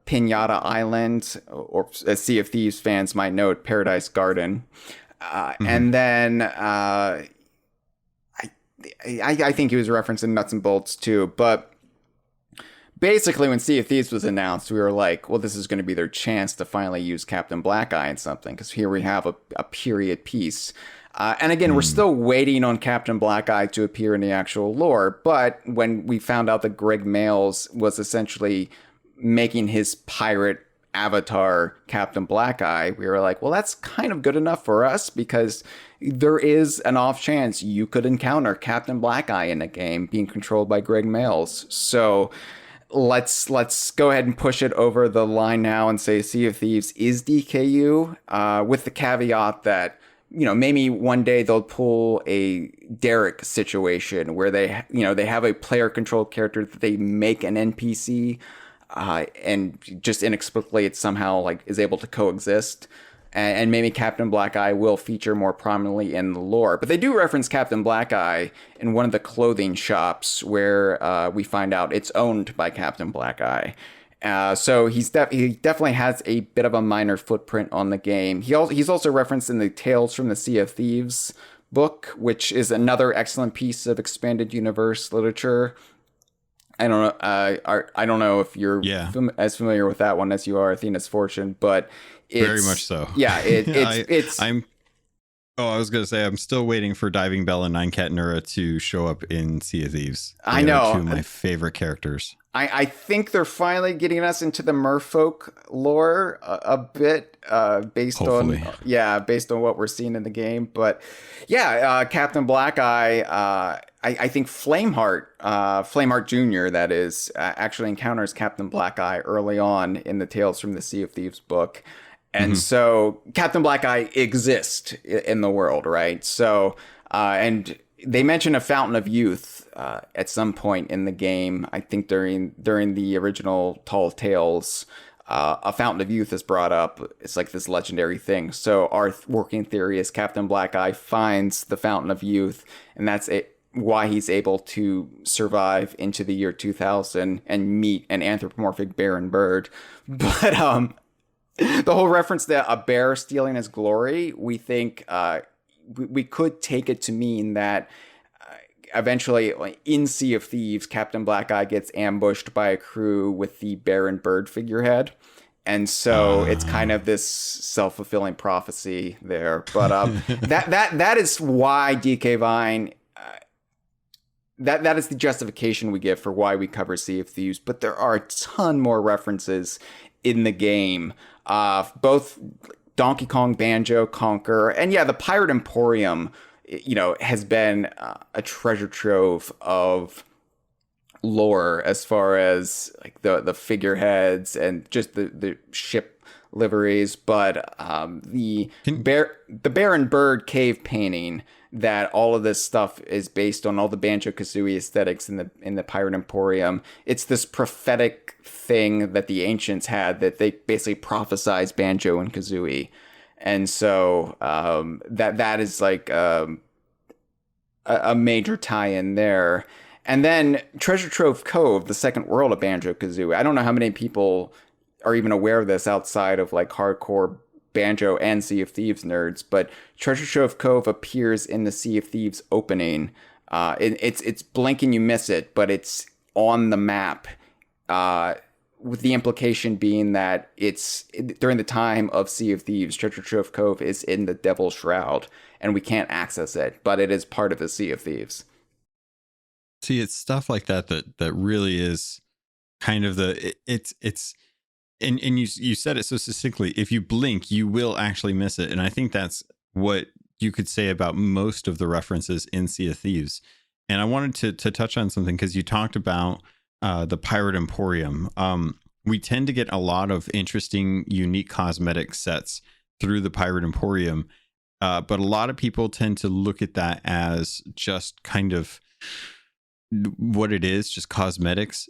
Pinata Island, or as Sea of Thieves fans might know, Paradise Garden. And then I think he was referenced in Nuts and Bolts too. But basically, when Sea of Thieves was announced, we were like, well, this is going to be their chance to finally use Captain Blackeye in something, because here we have a period piece. And again, we're still waiting on Captain Blackeye to appear in the actual lore. But when we found out that Greg Mails was essentially making his pirate avatar Captain Blackeye, we were like, well, that's kind of good enough for us, because there is an off chance you could encounter Captain Blackeye in a game being controlled by Greg Mails. So let's go ahead and push it over the line now and say Sea of Thieves is DKU, with the caveat that, maybe one day they'll pull a Derek situation where they have a player controlled character that they make an NPC, and just inexplicably it somehow is able to coexist. and maybe Captain Blackeye will feature more prominently in the lore. But they do reference Captain Blackeye in one of the clothing shops where we find out it's owned by Captain Blackeye. So he definitely has a bit of a minor footprint on the game. He's also referenced in the Tales from the Sea of Thieves book, which is another excellent piece of expanded universe literature. I don't know. I don't know if you're as familiar with that one as you are Athena's Fortune, but it's very much so. Yeah, I was gonna say I'm still waiting for Diving Bell and Nine Cat Nura to show up in Sea of Thieves. I know, two of my favorite characters. I think they're finally getting us into the merfolk lore a bit, based Hopefully. on what we're seeing in the game. But yeah, Captain Blackeye, I think Flameheart Jr., that is, actually encounters Captain Blackeye early on in the Tales from the Sea of Thieves book. And so Captain Blackeye exists in the world, right? So, and they mention a Fountain of Youth at some point in the game. I think during the original Tall Tales, a Fountain of Youth is brought up. It's like this legendary thing. So our working theory is Captain Blackeye finds the Fountain of Youth, and that's it. Why he's able to survive into the year 2000 and meet an anthropomorphic Baron Bird. But the whole reference to a bear stealing his glory, we think we could take it to mean that eventually in Sea of Thieves, Captain Blackeye gets ambushed by a crew with the Baron Bird figurehead. And so it's kind of this self-fulfilling prophecy there. But that is why DK Vine... That is the justification we give for why we cover Sea of Thieves. But there are a ton more references in the game. Both Donkey Kong, Banjo, Conquer, and yeah, the Pirate Emporium, has been a treasure trove of lore as far as like the figureheads and just the ship liveries. But the Baron Bird cave painting, that all of this stuff is based on, all the Banjo-Kazooie aesthetics in the Pirate Emporium. It's this prophetic thing that the ancients had, that they basically prophesized Banjo and Kazooie. And so that is like a major tie-in there. And then Treasure Trove Cove, the second world of Banjo-Kazooie. I don't know how many people are even aware of this outside of like hardcore Banjo and Sea of Thieves nerds, but Treasure Trove Cove appears in the Sea of Thieves opening. It's blink and you miss it, but it's on the map, with the implication being that it's during the time of Sea of Thieves. Treasure Trove Cove is in the Devil's Shroud, and we can't access it, but it is part of the Sea of Thieves. See, it's stuff like that really is kind of it's. And you said it so succinctly. If you blink, you will actually miss it. And I think that's what you could say about most of the references in Sea of Thieves. And I wanted to touch on something, because you talked about the Pirate Emporium. We tend to get a lot of interesting, unique cosmetic sets through the Pirate Emporium. But a lot of people tend to look at that as just kind of what it is, just cosmetics.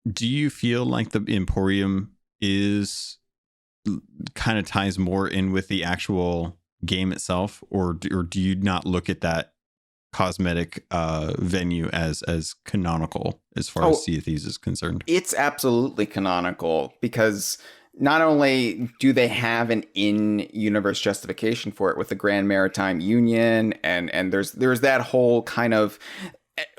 Do you feel like the Emporium is kind of ties more in with the actual game itself, or do you not look at that cosmetic venue as canonical as far as Sea of Thieves is concerned? It's absolutely canonical, because not only do they have an in-universe justification for it with the Grand Maritime Union, and there's that whole kind of...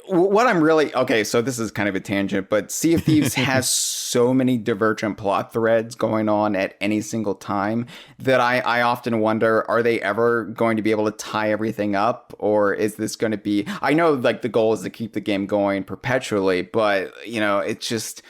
What I'm really... Okay, so this is kind of a tangent, but Sea of Thieves has so many divergent plot threads going on at any single time that I often wonder, are they ever going to be able to tie everything up? Or is this going to be... I know like the goal is to keep the game going perpetually, but it's just...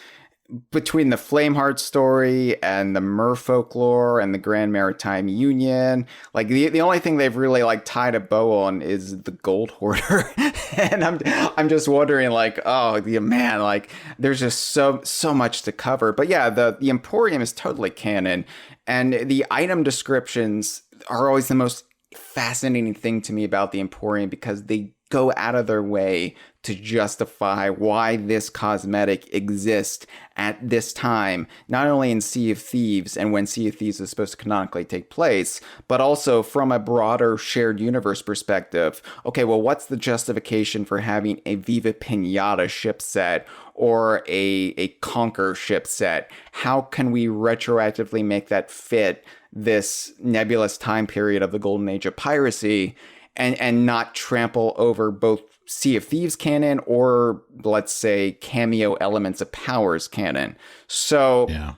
Between the Flameheart story and the merfolk lore and the Grand Maritime Union, like the only thing they've really like tied a bow on is the Gold Hoarder. And I'm just wondering, like, oh yeah, man, like there's just so much to cover. But yeah, the Emporium is totally canon, and the item descriptions are always the most fascinating thing to me about the Emporium, because they go out of their way to justify why this cosmetic exists at this time, not only in Sea of Thieves and when Sea of Thieves is supposed to canonically take place, but also from a broader shared universe perspective. Okay, well, what's the justification for having a Viva Pinata ship set or a Conquer ship set? How can we retroactively make that fit this nebulous time period of the golden age of piracy, and not trample over both Sea of Thieves canon or, let's say, cameo elements of Powers canon? So Yeah.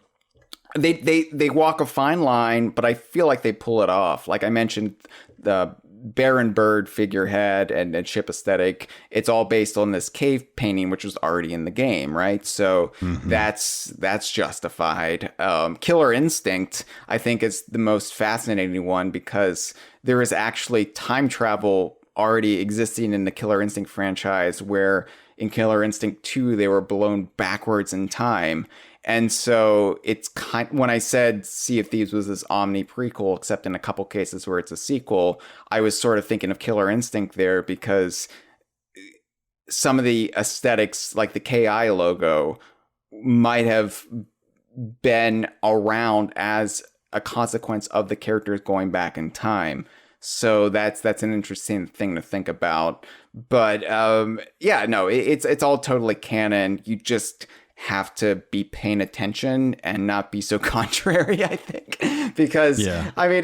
they walk a fine line, but I feel like they pull it off. Like I mentioned, the Baron Bird figurehead and ship aesthetic, it's all based on this cave painting, which was already in the game, right? So that's justified. Killer Instinct, I think, is the most fascinating one, because there is actually time travel already existing in the Killer Instinct franchise, where in Killer Instinct 2 they were blown backwards in time. And so it's when I said Sea of Thieves was this Omni prequel, except in a couple cases where it's a sequel, I was sort of thinking of Killer Instinct there, because some of the aesthetics, like the KI logo, might have been around as a consequence of the characters going back in time. So that's an interesting thing to think about. But yeah, no, it's all totally canon. You just have to be paying attention and not be so contrary, I think, because I mean,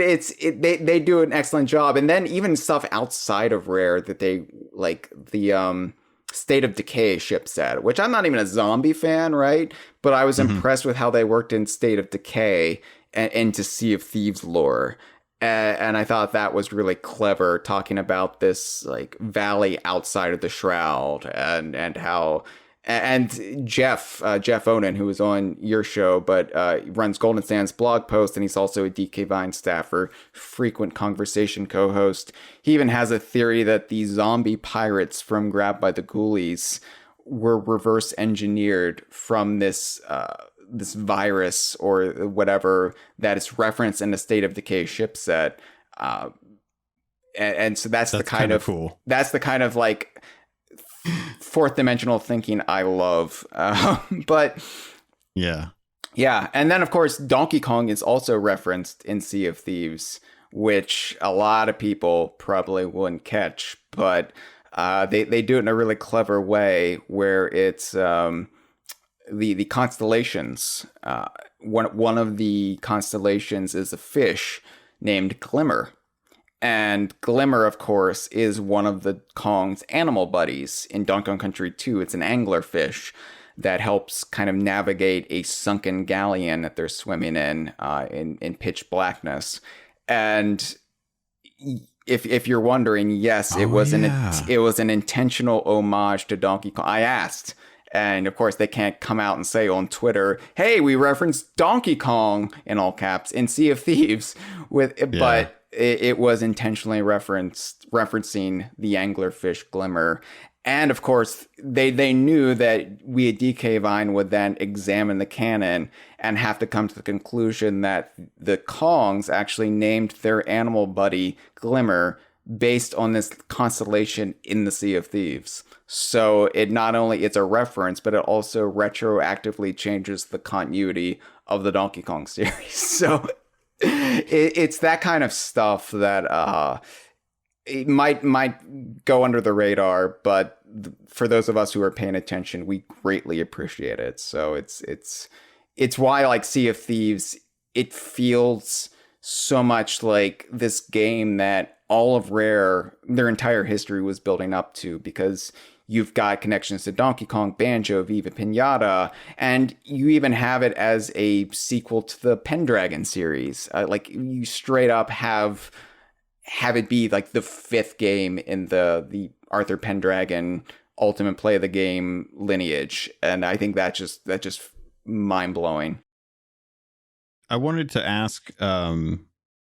they do an excellent job. And then even stuff outside of Rare that they like, the State of Decay ship set, which I'm not even a zombie fan, right? But I was impressed with how they worked in State of Decay and into Sea of Thieves lore. And I thought that was really clever, talking about this like valley outside of the Shroud, and how. And Jeff Onan, who was on your show, but runs Golden Sands blog post, and he's also a DK Vine staffer, frequent conversation co-host. He even has a theory that the zombie pirates from Grabbed by the Ghoulies were reverse engineered from this virus or whatever that is referenced in the State of Decay ship set. And so that's the kind of cool. That's the kind of like fourth dimensional thinking I love. But yeah. And then of course Donkey Kong is also referenced in Sea of Thieves, which a lot of people probably wouldn't catch, but they do it in a really clever way, where it's the constellations. One of the constellations is a fish named Glimmer. And Glimmer, of course, is one of the Kong's animal buddies in Donkey Kong Country 2. It's an anglerfish that helps kind of navigate a sunken galleon that they're swimming in pitch blackness. And if you're wondering, yes, it was an intentional homage to Donkey Kong. I asked, and of course they can't come out and say on Twitter, "Hey, we referenced Donkey Kong," in all caps, in Sea of Thieves, but it was intentionally referencing the anglerfish Glimmer. And of course, they knew that we at DK Vine would then examine the canon and have to come to the conclusion that the Kongs actually named their animal buddy Glimmer based on this constellation in the Sea of Thieves. So it not only it's a reference, but it also retroactively changes the continuity of the Donkey Kong series. So it's that kind of stuff that it might go under the radar, but for those of us who are paying attention, we greatly appreciate it. So it's why, like Sea of Thieves, it feels so much like this game that all of Rare, their entire history was building up to, because you've got connections to Donkey Kong, Banjo, Viva Pinata, and you even have it as a sequel to the Pendragon series. Like you straight up have it be like the fifth game in the Arthur Pendragon Ultimate Play of the Game lineage, and I think that just mind blowing. I wanted to ask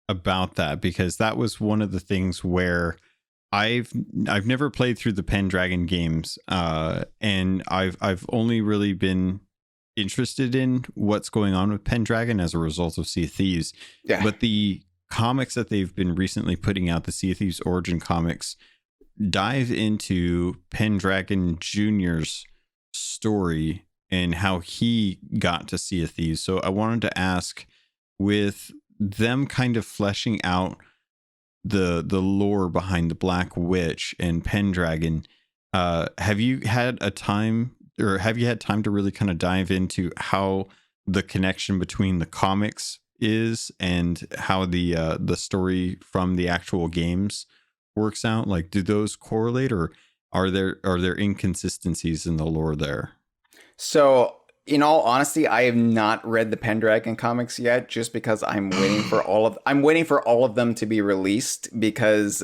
about that, because that was one of the things where I've never played through the Pendragon games, and I've only really been interested in what's going on with Pendragon as a result of Sea of Thieves. Yeah. But the comics that they've been recently putting out, the Sea of Thieves Origin comics, dive into Pendragon Jr.'s story and how he got to Sea of Thieves. So I wanted to ask, with them kind of fleshing out the lore behind the Black Witch and Pendragon, have you had time to really kind of dive into how the connection between the comics is and how the story from the actual games works out? Like, do those correlate, or are there inconsistencies in the lore there? So, in all honesty, I have not read the Pendragon comics yet, just because I'm waiting for all of them to be released. Because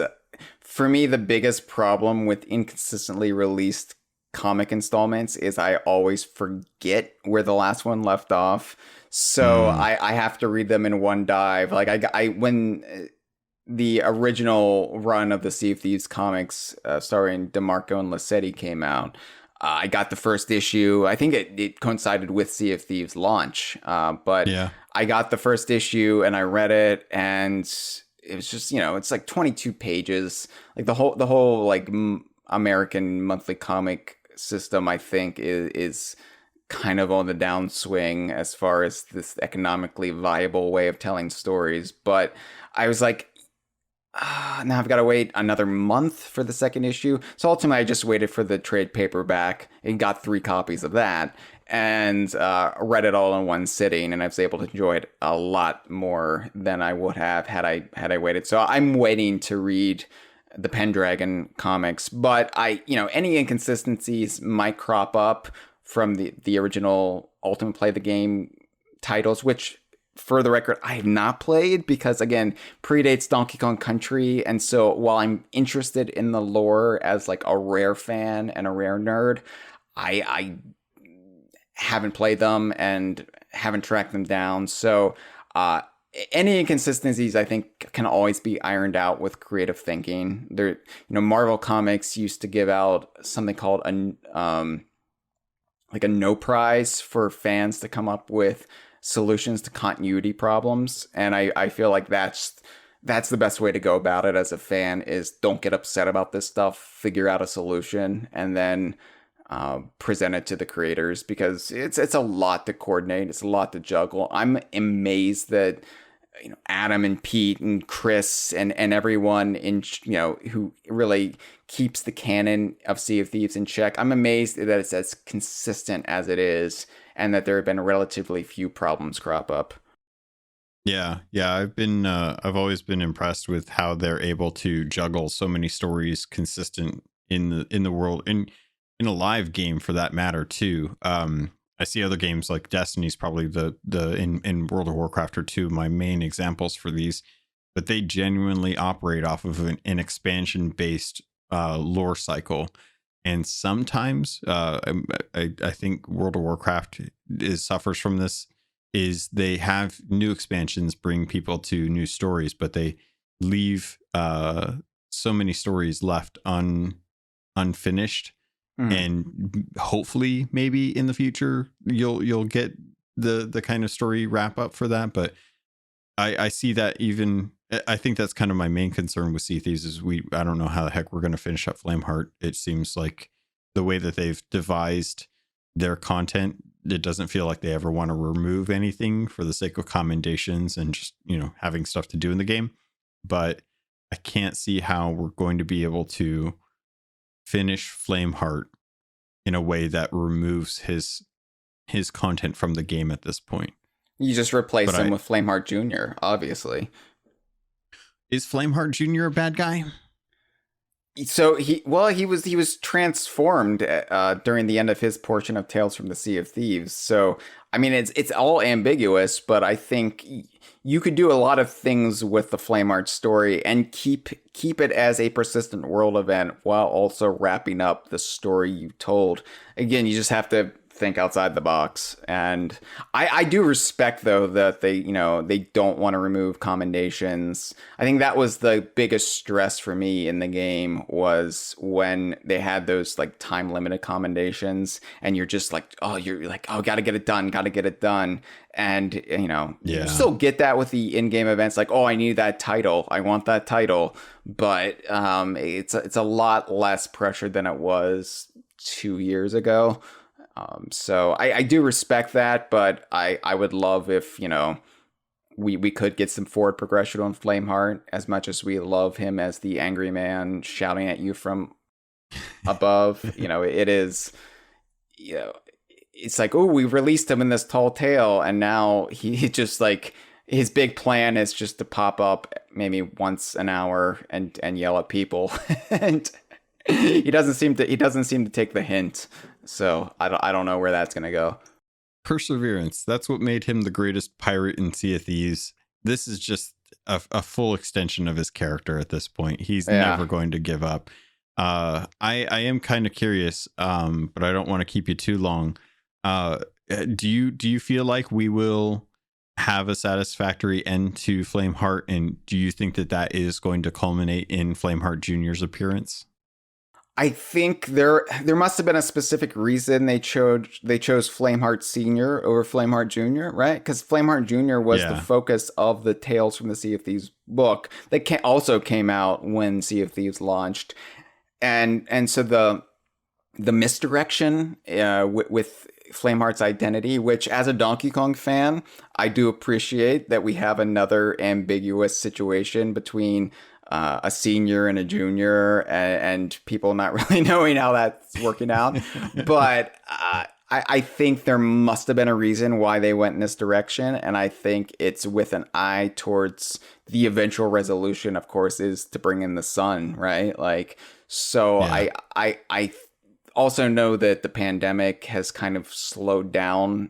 for me, the biggest problem with inconsistently released comic installments is I always forget where the last one left off. So I have to read them in one dive. Like I when the original run of the Sea of Thieves comics, starring DeMarco and Lassetti, came out, I got the first issue. I think it coincided with Sea of Thieves launch. But Yeah. I got the first issue and I read it, and it was just, it's like 22 pages. Like the whole like American monthly comic system, I think, is kind of on the downswing as far as this economically viable way of telling stories. But I was like, now I've got to wait another month for the second issue. So ultimately, I just waited for the trade paperback and got 3 copies of that, and read it all in one sitting. And I was able to enjoy it a lot more than I would have had I waited. So I'm waiting to read the Pendragon comics, but any inconsistencies might crop up from the original Ultimate Play the Game titles, which, for the record, I have not played because, again, predates Donkey Kong Country. And so while I'm interested in the lore as like a Rare fan and a Rare nerd, I haven't played them and haven't tracked them down. So any inconsistencies, I think, can always be ironed out with creative thinking. Marvel Comics used to give out something called a no prize for fans to come up with solutions to continuity problems, and I feel like that's the best way to go about it as a fan, is don't get upset about this stuff, figure out a solution, and then present it to the creators, because it's a lot to coordinate, it's a lot to juggle. I'm amazed that Adam and Pete and Chris and everyone in who really keeps the canon of Sea of Thieves in check. I'm amazed that it's as consistent as it is, and that there have been relatively few problems crop up. Yeah, I've always been impressed with how they're able to juggle so many stories consistent in the world, in a live game for that matter too. I see other games like Destiny's probably the in World of Warcraft are two of my main examples for these, but they genuinely operate off of an expansion based lore cycle. And sometimes I think World of Warcraft suffers from this, is they have new expansions bring people to new stories, but they leave so many stories left unfinished. And hopefully maybe in the future you'll get the kind of story wrap up for that. But I see that, even I think that's kind of my main concern with Sea Thieves is I don't know how the heck we're going to finish up Flameheart. It seems like the way that they've devised their content, it doesn't feel like they ever want to remove anything for the sake of commendations and just having stuff to do in the game. But I can't see how we're going to be able to finish Flameheart in a way that removes his content from the game at this point. You just replace him with Flameheart Jr., obviously. Is Flameheart Jr. a bad guy? So he was transformed during the end of his portion of Tales from the Sea of Thieves. So I mean, it's all ambiguous, but I think you could do a lot of things with the Flameheart story and keep it as a persistent world event while also wrapping up the story you told. Again, you just have to think outside the box. And I do respect though that they don't want to remove commendations. I think that was the biggest stress for me in the game, was when they had those like time limited commendations and you're just like, oh, gotta get it done. And you still get that with the in-game events, like, oh, I need that title, I want that title, but it's a lot less pressure than it was 2 years ago. So I do respect that, but I would love if we could get some forward progression on Flameheart, as much as we love him as the angry man shouting at you from above. It is, it's like, oh, we released him in this tall tale, and now he just like, his big plan is just to pop up maybe once an hour and yell at people, and he doesn't seem to take the hint. So I don't know where that's gonna go. Perseverance. That's what made him the greatest pirate in Sea of Thieves. This is just a full extension of his character at this point. He's never going to give up. I am kind of curious, but I don't want to keep you too long. Do you feel like we will have a satisfactory end to Flameheart, and do you think that is going to culminate in Flameheart Jr.'s appearance? I think there must have been a specific reason they chose Flameheart Senior over Flameheart Junior, right? Because Flameheart Junior was the focus of the Tales from the Sea of Thieves book that also came out when Sea of Thieves launched, and so the misdirection with Flameheart's identity, which as a Donkey Kong fan, I do appreciate that we have another ambiguous situation between a senior and a junior, and people not really knowing how that's working out. But I think there must have been a reason why they went in this direction. And I think it's with an eye towards the eventual resolution, of course, is to bring in the sun, right? Like, so yeah. I also know that the pandemic has kind of slowed down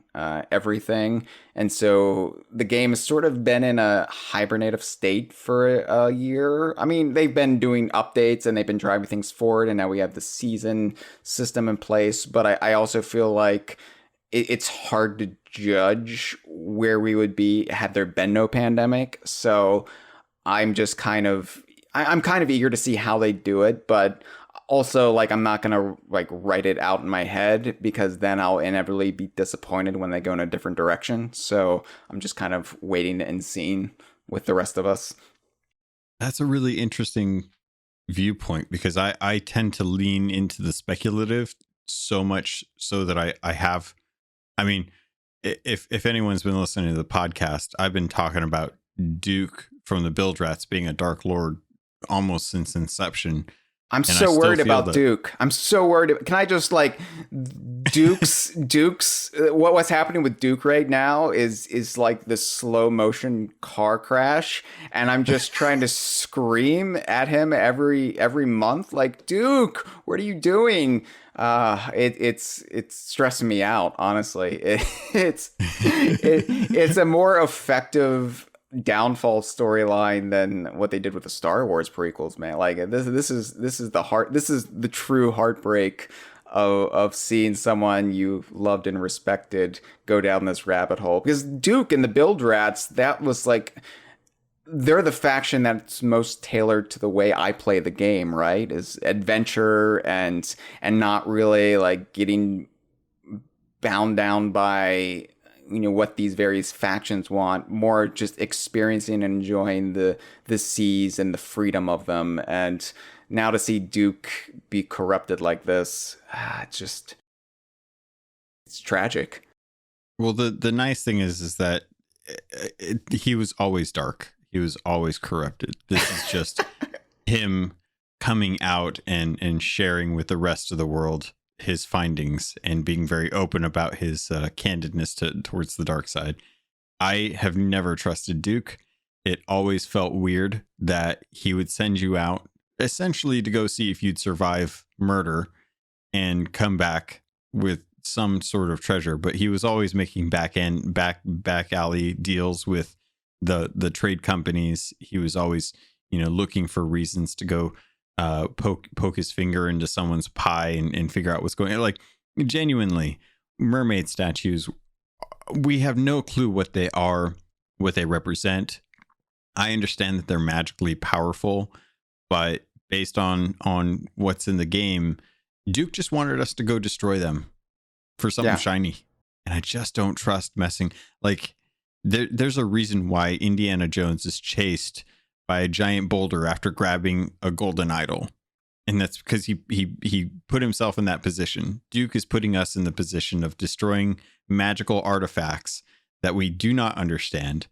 everything. And so the game has sort of been in a hibernative state for a year. I mean, they've been doing updates and they've been driving things forward, and now we have the season system in place. But I also feel like it's hard to judge where we would be had there been no pandemic. So I'm just I'm kind of eager to see how they do it, but also, like, I'm not going to like write it out in my head, because then I'll inevitably be disappointed when they go in a different direction. So I'm just kind of waiting and seeing with the rest of us. That's a really interesting viewpoint, because I tend to lean into the speculative so much so that I mean, if anyone's been listening to the podcast, I've been talking about Duke from the Build Rats being a Dark Lord almost since inception. I'm so worried about Duke. I'm so worried. Can I just like Duke's what's happening with Duke right now is like the slow motion car crash, and I'm just trying to scream at him every month, like, Duke, what are you doing? It's stressing me out, honestly. It's a more effective downfall storyline than what they did with the Star Wars prequels, man. Like, this is the true heartbreak of seeing someone you loved and respected go down this rabbit hole. Because Duke and the Build Rats, that was like, they're the faction that's most tailored to the way I play the game, right? Is adventure and not really like getting bound down by what these various factions want, more just experiencing and enjoying the seas and the freedom of them. And now to see Duke be corrupted like this, it's tragic. Well, the nice thing is that he was always dark. He was always corrupted. This is just him coming out and sharing with the rest of the world his findings and being very open about his candidness towards the dark side. I have never trusted Duke. It always felt weird that he would send you out essentially to go see if you'd survive murder and come back with some sort of treasure, but he was always making back alley deals with the trade companies. He was always looking for reasons to go poke his finger into someone's pie and figure out what's going on. Like, genuinely, mermaid statues, we have no clue what they are, what they represent. I understand that they're magically powerful, but based on what's in the game, Duke just wanted us to go destroy them for something shiny, and I just don't trust messing. Like there's a reason why Indiana Jones is chased by a giant boulder after grabbing a golden idol, and that's because he put himself in that position. Duke is putting us in the position of destroying magical artifacts that we do not understand,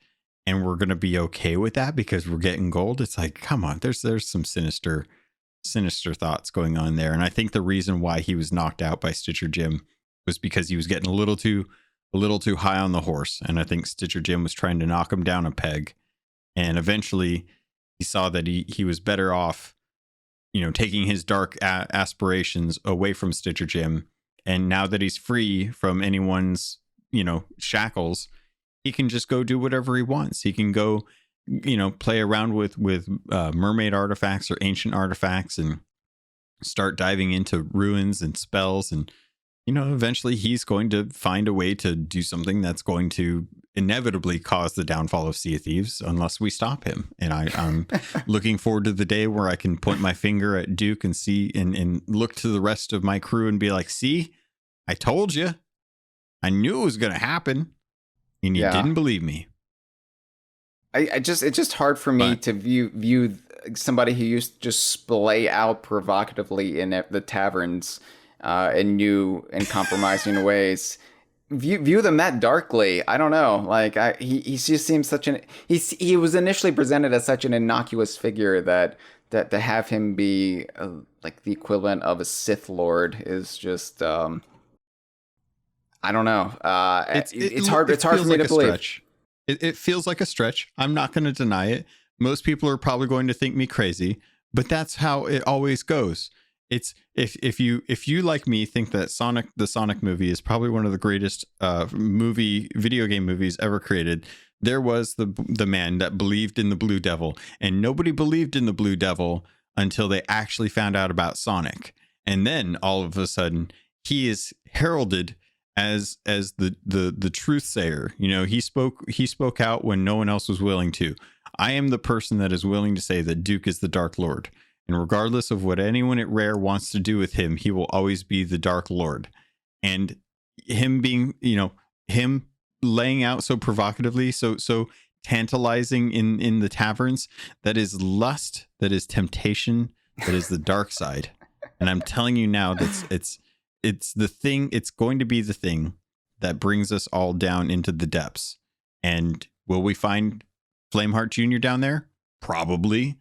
and we're going to be okay with that because we're getting gold. It's like, come on, there's some sinister thoughts going on there. And I think the reason why he was knocked out by Stitcher Jim was because he was getting a little too high on the horse, and I think Stitcher Jim was trying to knock him down a peg, and eventually he saw that he was better off, taking his dark aspirations away from Stitcher Jim. And now that he's free from anyone's, shackles, he can just go do whatever he wants. He can go, play around with mermaid artifacts or ancient artifacts and start diving into ruins and spells. And, eventually he's going to find a way to do something that's going to inevitably cause the downfall of Sea of Thieves unless we stop him. And I'm looking forward to the day where I can point my finger at Duke and see and look to the rest of my crew and be like, see, I told you. I knew it was going to happen. And you didn't believe me. It's just hard for me to view somebody who used to just splay out provocatively in the taverns in new and compromising ways. View them that darkly. I don't know. Like he just seems he was initially presented as such an innocuous figure that to have him be like the equivalent of a Sith Lord is just I don't know. It's hard for me to believe. It feels like a stretch. I'm not going to deny it. Most people are probably going to think me crazy, but that's how it always goes. It's if you like me think that the Sonic movie is probably one of the greatest video game movies ever created. There was the man that believed in the Blue Devil, and nobody believed in the Blue Devil until they actually found out about Sonic. And then all of a sudden he is heralded as the truth sayer. He spoke out when no one else was willing to. I am the person that is willing to say that Duke is the Dark Lord. And regardless of what anyone at Rare wants to do with him, he will always be the Dark Lord. And him being, him laying out so provocatively, so tantalizing in the taverns, that is lust, that is temptation, that is the dark side. And I'm telling you now, it's the thing, it's going to be the thing that brings us all down into the depths. And will we find Flameheart Jr. down there? Probably.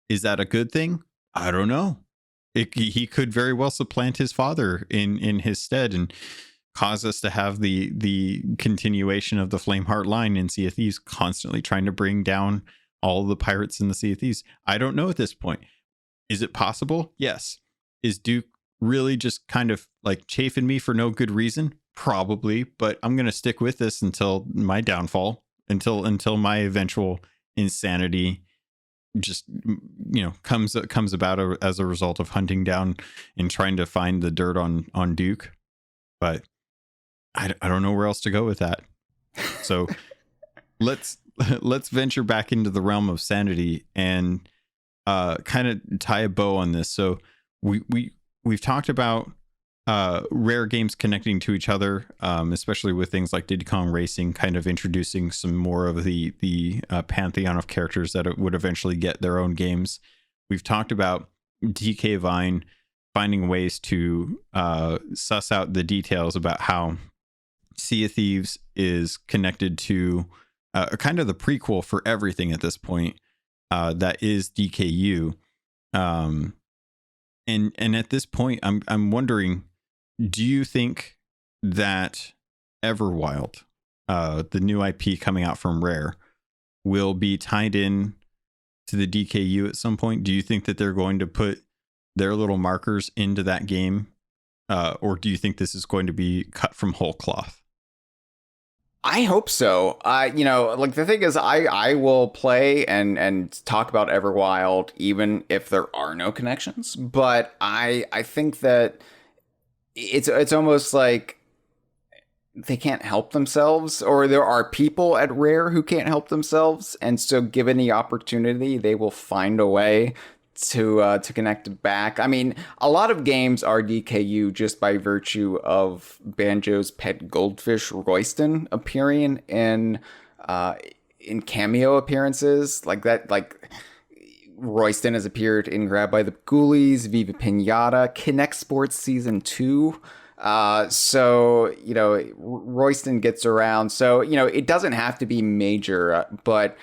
Is that a good thing? I don't know. He could very well supplant his father in his stead and cause us to have the continuation of the Flameheart line in Sea of Thieves, constantly trying to bring down all the pirates in the Sea of Thieves. I don't know at this point. Is it possible? Yes. Is Duke really just kind of like chafing me for no good reason? Probably, but I'm going to stick with this until my downfall, until my eventual insanity just comes about as a result of hunting down and trying to find the dirt on Duke. But I don't know where else to go with that. So let's venture back into the realm of sanity and kind of tie a bow on this. So we've talked about Rare games connecting to each other, especially with things like Diddy Kong Racing, kind of introducing some more of the pantheon of characters that would eventually get their own games. We've talked about DK Vine finding ways to suss out the details about how Sea of Thieves is connected to kind of the prequel for everything at this point, that is DKU. And at this point, I'm wondering, do you think that Everwild, the new IP coming out from Rare, will be tied in to the DKU at some point? Do you think that they're going to put their little markers into that game? Or do you think this is going to be cut from whole cloth? I hope so. Like the thing is, I will play and talk about Everwild even if there are no connections. But I think that it's almost like they can't help themselves, or there are people at Rare who can't help themselves, and so given the opportunity, they will find a way to connect back. I mean, a lot of games are DKU just by virtue of Banjo's pet goldfish Royston appearing in cameo appearances like that. Like Royston has appeared in Grab by the Ghoulies, Viva Pinata, Kinect Sports Season 2. So, Royston gets around. So, it doesn't have to be major, but,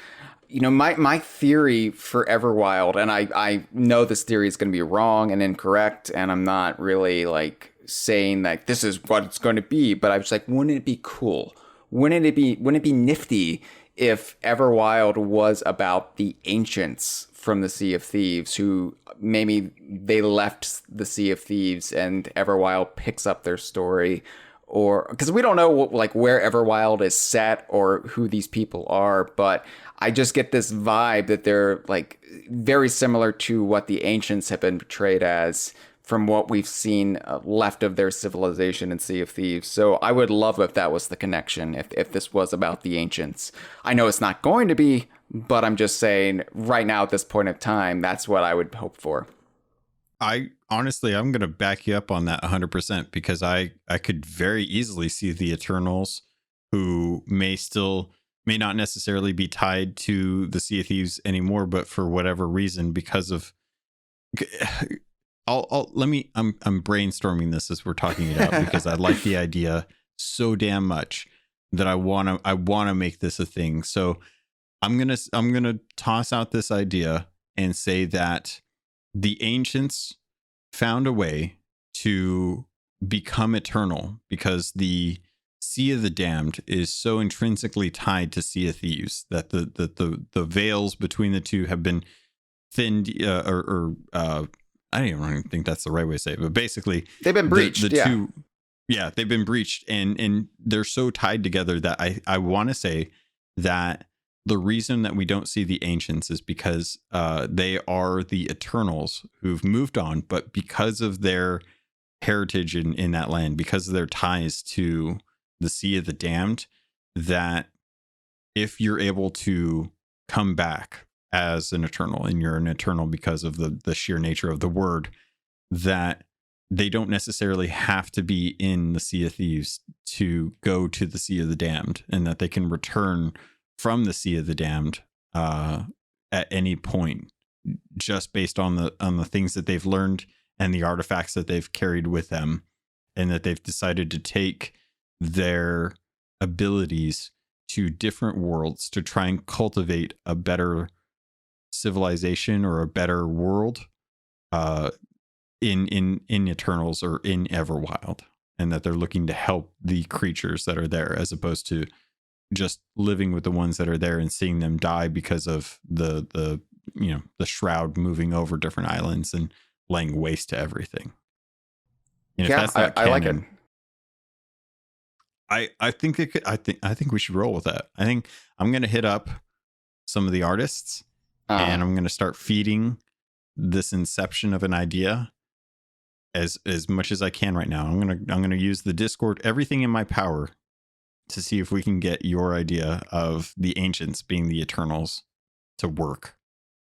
my theory for Everwild, and I know this theory is going to be wrong and incorrect, and I'm not really like saying that this is what it's going to be, but I was like, wouldn't it be cool? Wouldn't it be nifty if Everwild was about the ancients from the Sea of Thieves, who maybe they left the Sea of Thieves and Everwild picks up their story, or because we don't know where Everwild is set or who these people are, but I just get this vibe that they're like very similar to what the ancients have been portrayed as from what we've seen left of their civilization in Sea of Thieves. So I would love if that was the connection, if this was about the ancients. I know it's not going to be, but I'm just saying right now at this point of time, that's what I would hope for. I'm going to back you up on that 100% because I could very easily see the Eternals who may not necessarily be tied to the Sea of Thieves anymore, but for whatever reason, because of I'm brainstorming this as we're talking it out because I like the idea so damn much that I want to make this a thing. So I'm going to toss out this idea and say that the ancients found a way to become eternal because the Sea of the Damned is so intrinsically tied to Sea of Thieves that the veils between the two have been thinned I don't even think that's the right way to say it, but basically they've been breached. Two, they've been breached, and they're so tied together that I want to say that the reason that we don't see the ancients is because they are the Eternals who've moved on, but because of their heritage in that land, because of their ties to the Sea of the Damned, that if you're able to come back as an Eternal, and you're an Eternal because of the sheer nature of the word, that they don't necessarily have to be in the Sea of Thieves to go to the Sea of the Damned, and that they can return from the Sea of the Damned at any point, just based on the things that they've learned and the artifacts that they've carried with them, and that they've decided to take their abilities to different worlds to try and cultivate a better civilization or a better world in Eternals or in Everwild, and that they're looking to help the creatures that are there as opposed to just living with the ones that are there and seeing them die because of the shroud moving over different islands and laying waste to everything. And yeah, I like it. I think it could, I think we should roll with that. I think I'm going to hit up some of the artists and I'm going to start feeding this inception of an idea as much as I can right now. I'm going to use the Discord, everything in my power, to see if we can get your idea of the ancients being the Eternals to work,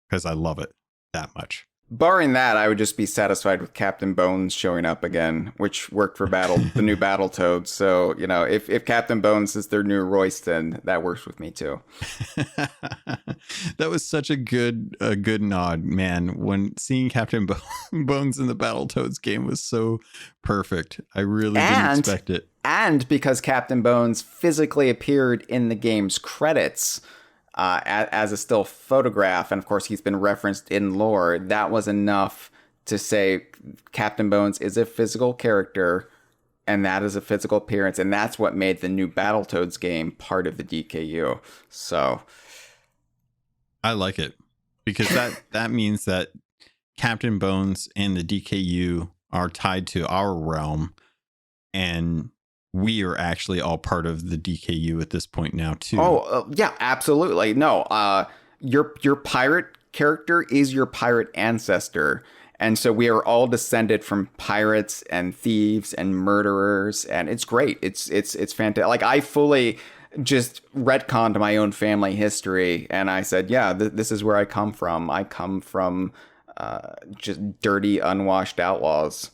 because I love it that much. Barring that, I would just be satisfied with Captain Bones showing up again, which worked for the new Battletoads. So, if Captain Bones is their new Royston, that works with me too. That was such a good nod, man. When seeing Captain Bones in the Battletoads game was so perfect. I really didn't expect it. And because Captain Bones physically appeared in the game's credits, as a still photograph, and of course he's been referenced in lore, that was enough to say Captain Bones is a physical character, and that is a physical appearance, and that's what made the new Battletoads game part of the DKU. So I like it, because that means that Captain Bones and the DKU are tied to our realm, and we are actually all part of the DKU at this point now too. Yeah, absolutely. No, your pirate character is your pirate ancestor, And so we are all descended from pirates and thieves and murderers, and it's great. It's fantastic. Like, I fully just retconned my own family history, and I said, yeah, this is where I come from. I come from just dirty, unwashed outlaws.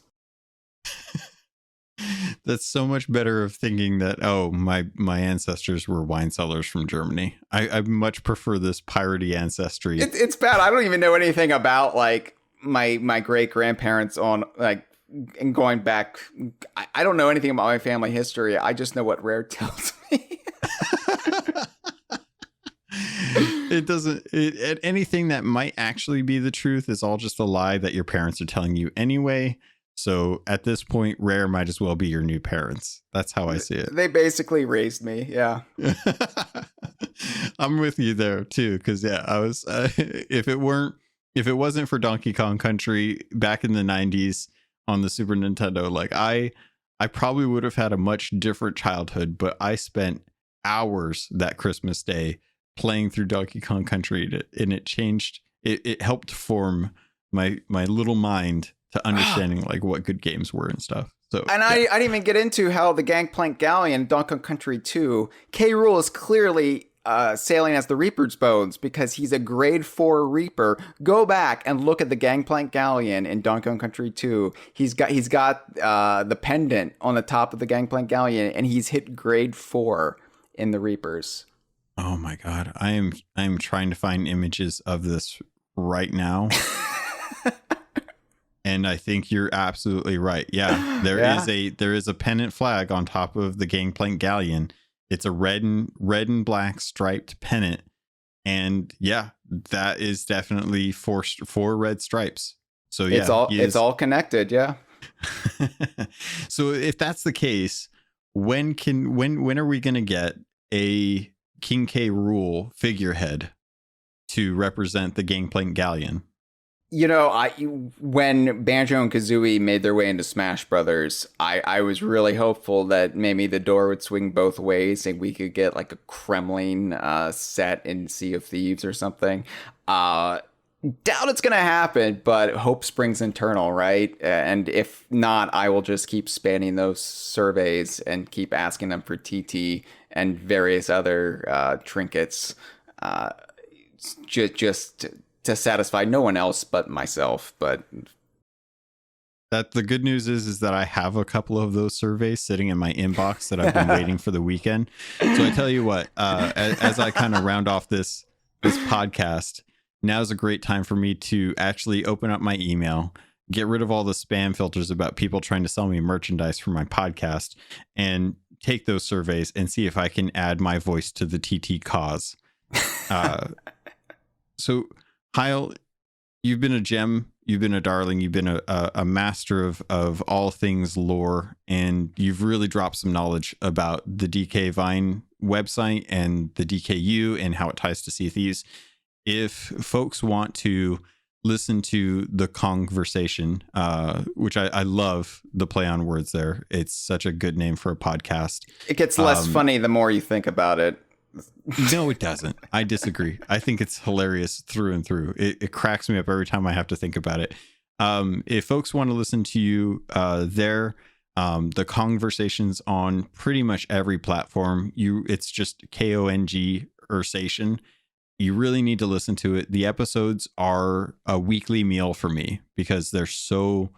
That's so much better of thinking that, oh, my ancestors were wine cellars from Germany. I much prefer this piratey ancestry. It's bad. I don't even know anything about like my great grandparents on like and going back. I don't know anything about my family history. I just know what Rare tells me. It doesn't. Anything that might actually be the truth is all just a lie that your parents are telling you anyway. So at this point, Rare might as well be your new parents. That's how I see it. They basically raised me. Yeah. I'm with you there too. Cause yeah, I was, if it wasn't for Donkey Kong Country back in the 90s on the Super Nintendo, like I probably would have had a much different childhood, but I spent hours that Christmas day playing through Donkey Kong Country, and it changed. It helped form my little mind to understanding like what good games were and stuff. So, and I didn't even get into how the Gangplank Galleon, Donkey Kong Country 2, K. Rool is clearly sailing as the Reaper's Bones because he's a grade 4 Reaper. Go back and look at the Gangplank Galleon in Donkey Kong Country 2. He's got the pendant on the top of the Gangplank Galleon, and he's hit grade 4 in the Reapers. Oh my God, I am trying to find images of this right now. And I think you're absolutely right. Yeah, there is a pennant flag on top of the Gangplank Galleon. It's a red and black striped pennant, and yeah, that is definitely four red stripes. So yeah, it's all connected. Yeah. So if that's the case, when are we going to get a King K. Rool figurehead to represent the Gangplank Galleon? You know, when Banjo and Kazooie made their way into Smash Brothers, I was really hopeful that maybe the door would swing both ways and we could get like a Kremlin set in Sea of Thieves or something. Doubt it's going to happen, but hope springs eternal, right? And if not, I will just keep spanning those surveys and keep asking them for TT and various other trinkets just to satisfy no one else but myself. But that the good news is that I have a couple of those surveys sitting in my inbox that I've been waiting for the weekend. So I tell you what, as I kind of round off this podcast, now's a great time for me to actually open up my email, get rid of all the spam filters about people trying to sell me merchandise for my podcast, and take those surveys and see if I can add my voice to the TT cause. So Howell, you've been a gem, you've been a darling, you've been a master of all things lore, and you've really dropped some knowledge about the DK Vine website and the DKU and how it ties to Sea of Thieves. If folks want to listen to the conversation, which I love the play on words there. It's such a good name for a podcast. It gets less funny the more you think about it. No, it doesn't. I disagree. I think it's hilarious through and through. It cracks me up every time I have to think about it. If folks want to listen to you the conversations on pretty much every platform, it's just KONG Ursation. You really need to listen to it. The episodes are a weekly meal for me because they're so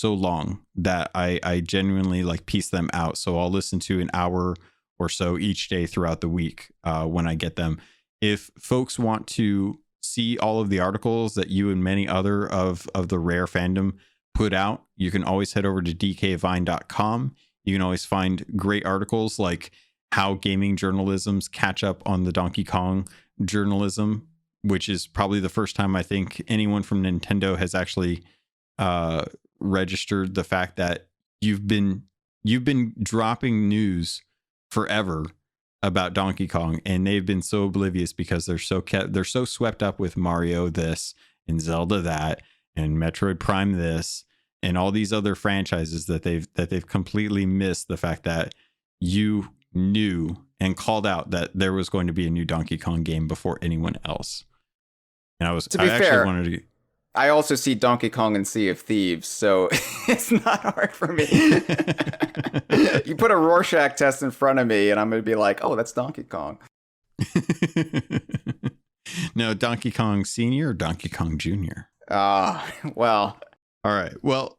long that I genuinely like piece them out. So I'll listen to an hour or so each day throughout the week when I get them. If folks want to see all of the articles that you and many other of the Rare fandom put out, you can always head over to dkvine.com. You can always find great articles like how gaming journalisms catch up on the Donkey Kong journalism, which is probably the first time I think anyone from Nintendo has actually registered the fact that you've been dropping news forever about Donkey Kong, and they've been so oblivious because they're so swept up with Mario this and Zelda that and Metroid Prime this and all these other franchises that they've completely missed the fact that you knew and called out that there was going to be a new Donkey Kong game before anyone else. And I to be fair, I also see Donkey Kong and Sea of Thieves, so it's not hard for me. You put a Rorschach test in front of me, and I'm going to be like, oh, that's Donkey Kong. No, Donkey Kong Senior or Donkey Kong Junior? Well. All right. Well,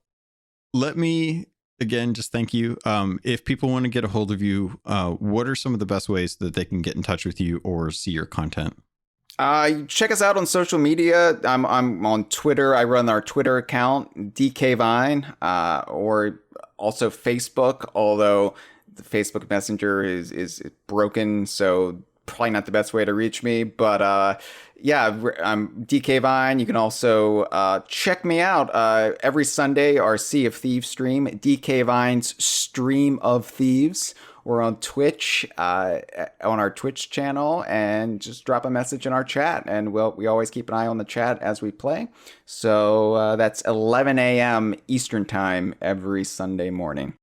let me, again, just thank you. If people want to get a hold of you, what are some of the best ways that they can get in touch with you or see your content? Check us out on social media. I'm on Twitter. I run our Twitter account, DK Vine, or also Facebook, although the Facebook Messenger is broken, so probably not the best way to reach me. But yeah, I'm DK Vine. You can also check me out every Sunday, our Sea of Thieves stream, DK Vine's Stream of Thieves. We're on Twitch, on our Twitch channel, and just drop a message in our chat. And we always keep an eye on the chat as we play. So that's 11 a.m. Eastern time every Sunday morning.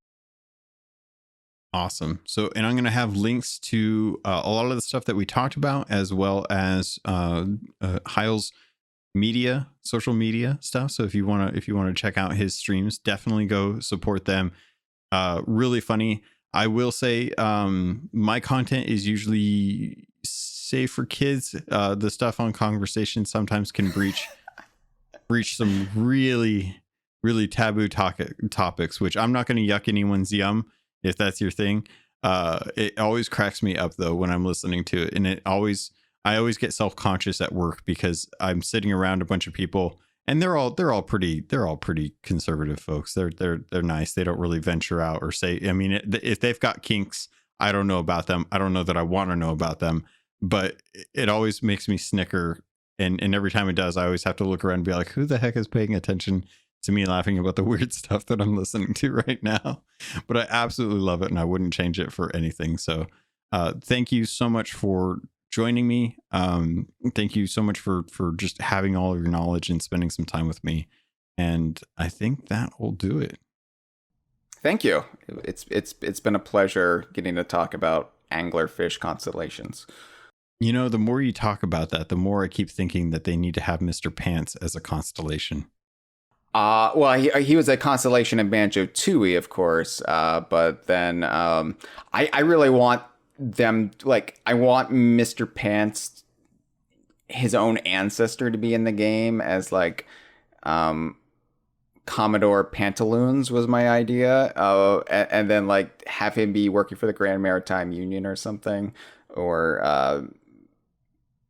Awesome. So, and I'm going to have links to a lot of the stuff that we talked about, as well as Howell's media, social media stuff. So if you want to check out his streams, definitely go support them. Really funny. I will say my content is usually safe for kids. The stuff on Conversation sometimes can breach some really, really taboo topics, which I'm not going to yuck anyone's yum if that's your thing. It always cracks me up though when I'm listening to it, and I always get self-conscious at work because I'm sitting around a bunch of people. And they're all pretty conservative folks. They're nice. They don't really venture out or say. I mean, if they've got kinks, I don't know about them. I don't know that I want to know about them. But it always makes me snicker. And every time it does, I always have to look around and be like, who the heck is paying attention to me laughing about the weird stuff that I'm listening to right now? But I absolutely love it, and I wouldn't change it for anything. So thank you so much for joining me. Thank you so much for just having all of your knowledge and spending some time with me. And I think that will do it. Thank you. It's been a pleasure getting to talk about anglerfish constellations. You know, the more you talk about that, the more I keep thinking that they need to have Mr. Pants as a constellation. Well, he was a constellation in Banjo-Tooie, of course. But then I really want them, like, I want Mr. Pants, his own ancestor, to be in the game as like Commodore Pantaloons was my idea. And then like have him be working for the Grand Maritime Union or something, or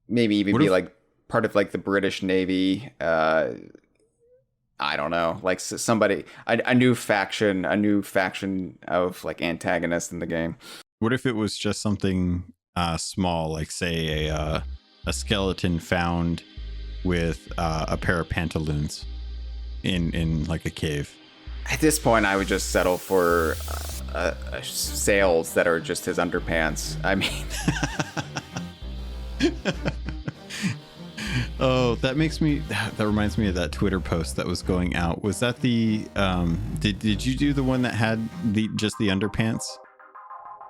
maybe even be like part of like the British Navy. I don't know, like somebody, a new faction of like antagonists in the game. What if it was just something small, like say a skeleton found with a pair of pantaloons in like a cave? At this point, I would just settle for sails that are just his underpants. I mean, oh, that reminds me of that Twitter post that was going out. Was that the did you do the one that had just the underpants?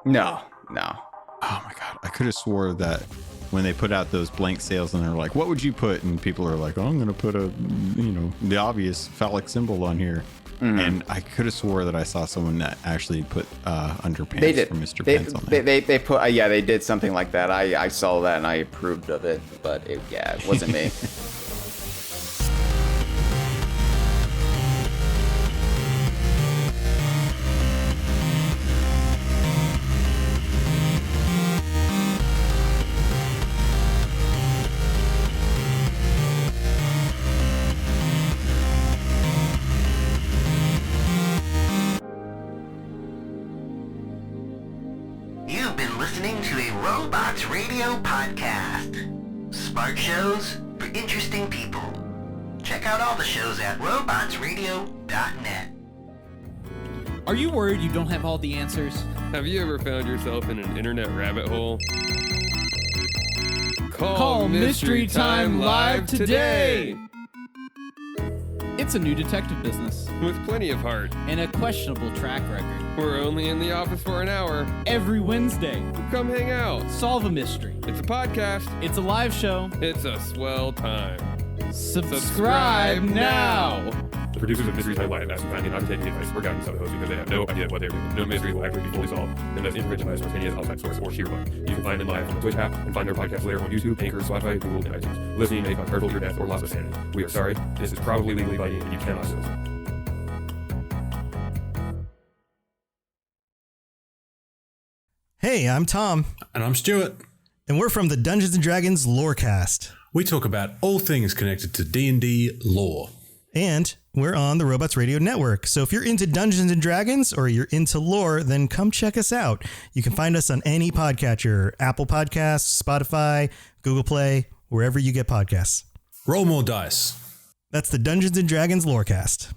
No. Oh my God. I could have swore that when they put out those blank sails and they're like, what would you put? And people are like, oh, I'm going to put the obvious phallic symbol on here. Mm-hmm. And I could have swore that I saw someone that actually put underpants for Mr. Pants on there. They put, they did something like that. I saw that and I approved of it, but it wasn't me. Podcast. Smart shows for interesting people. Check out all the shows at robotsradio.net. Are you worried you don't have all the answers? Have you ever found yourself in an internet rabbit hole? Call Mystery Time live today! It's a new detective business. With plenty of heart. And a questionable track record. We're only in the office for an hour. Every Wednesday. Come hang out. Solve a mystery. It's a podcast. It's a live show. It's a swell time. Subscribe now. The producers of Mysteries Highlight ask you kindly not to take any advice or guidance of the host because they have no idea what they're doing. No mystery will actually be fully solved unless information by a spontaneous outside source or sheer luck. You can find them live on the Twitch app and find their podcast later on YouTube, Anchor, Spotify, Google, and iTunes. Listening may cause hurtful to your death or loss of sanity. We are sorry. This is probably legally binding and you cannot sue us. Hey, I'm Tom, And I'm Stuart. and we're from the Dungeons & Dragons Lorecast. We talk about all things connected to D&D lore. And we're on the Robots Radio Network. So if you're into Dungeons & Dragons or you're into lore, then come check us out. You can find us on any podcatcher, Apple Podcasts, Spotify, Google Play, wherever you get podcasts. Roll more dice. That's the Dungeons & Dragons Lorecast.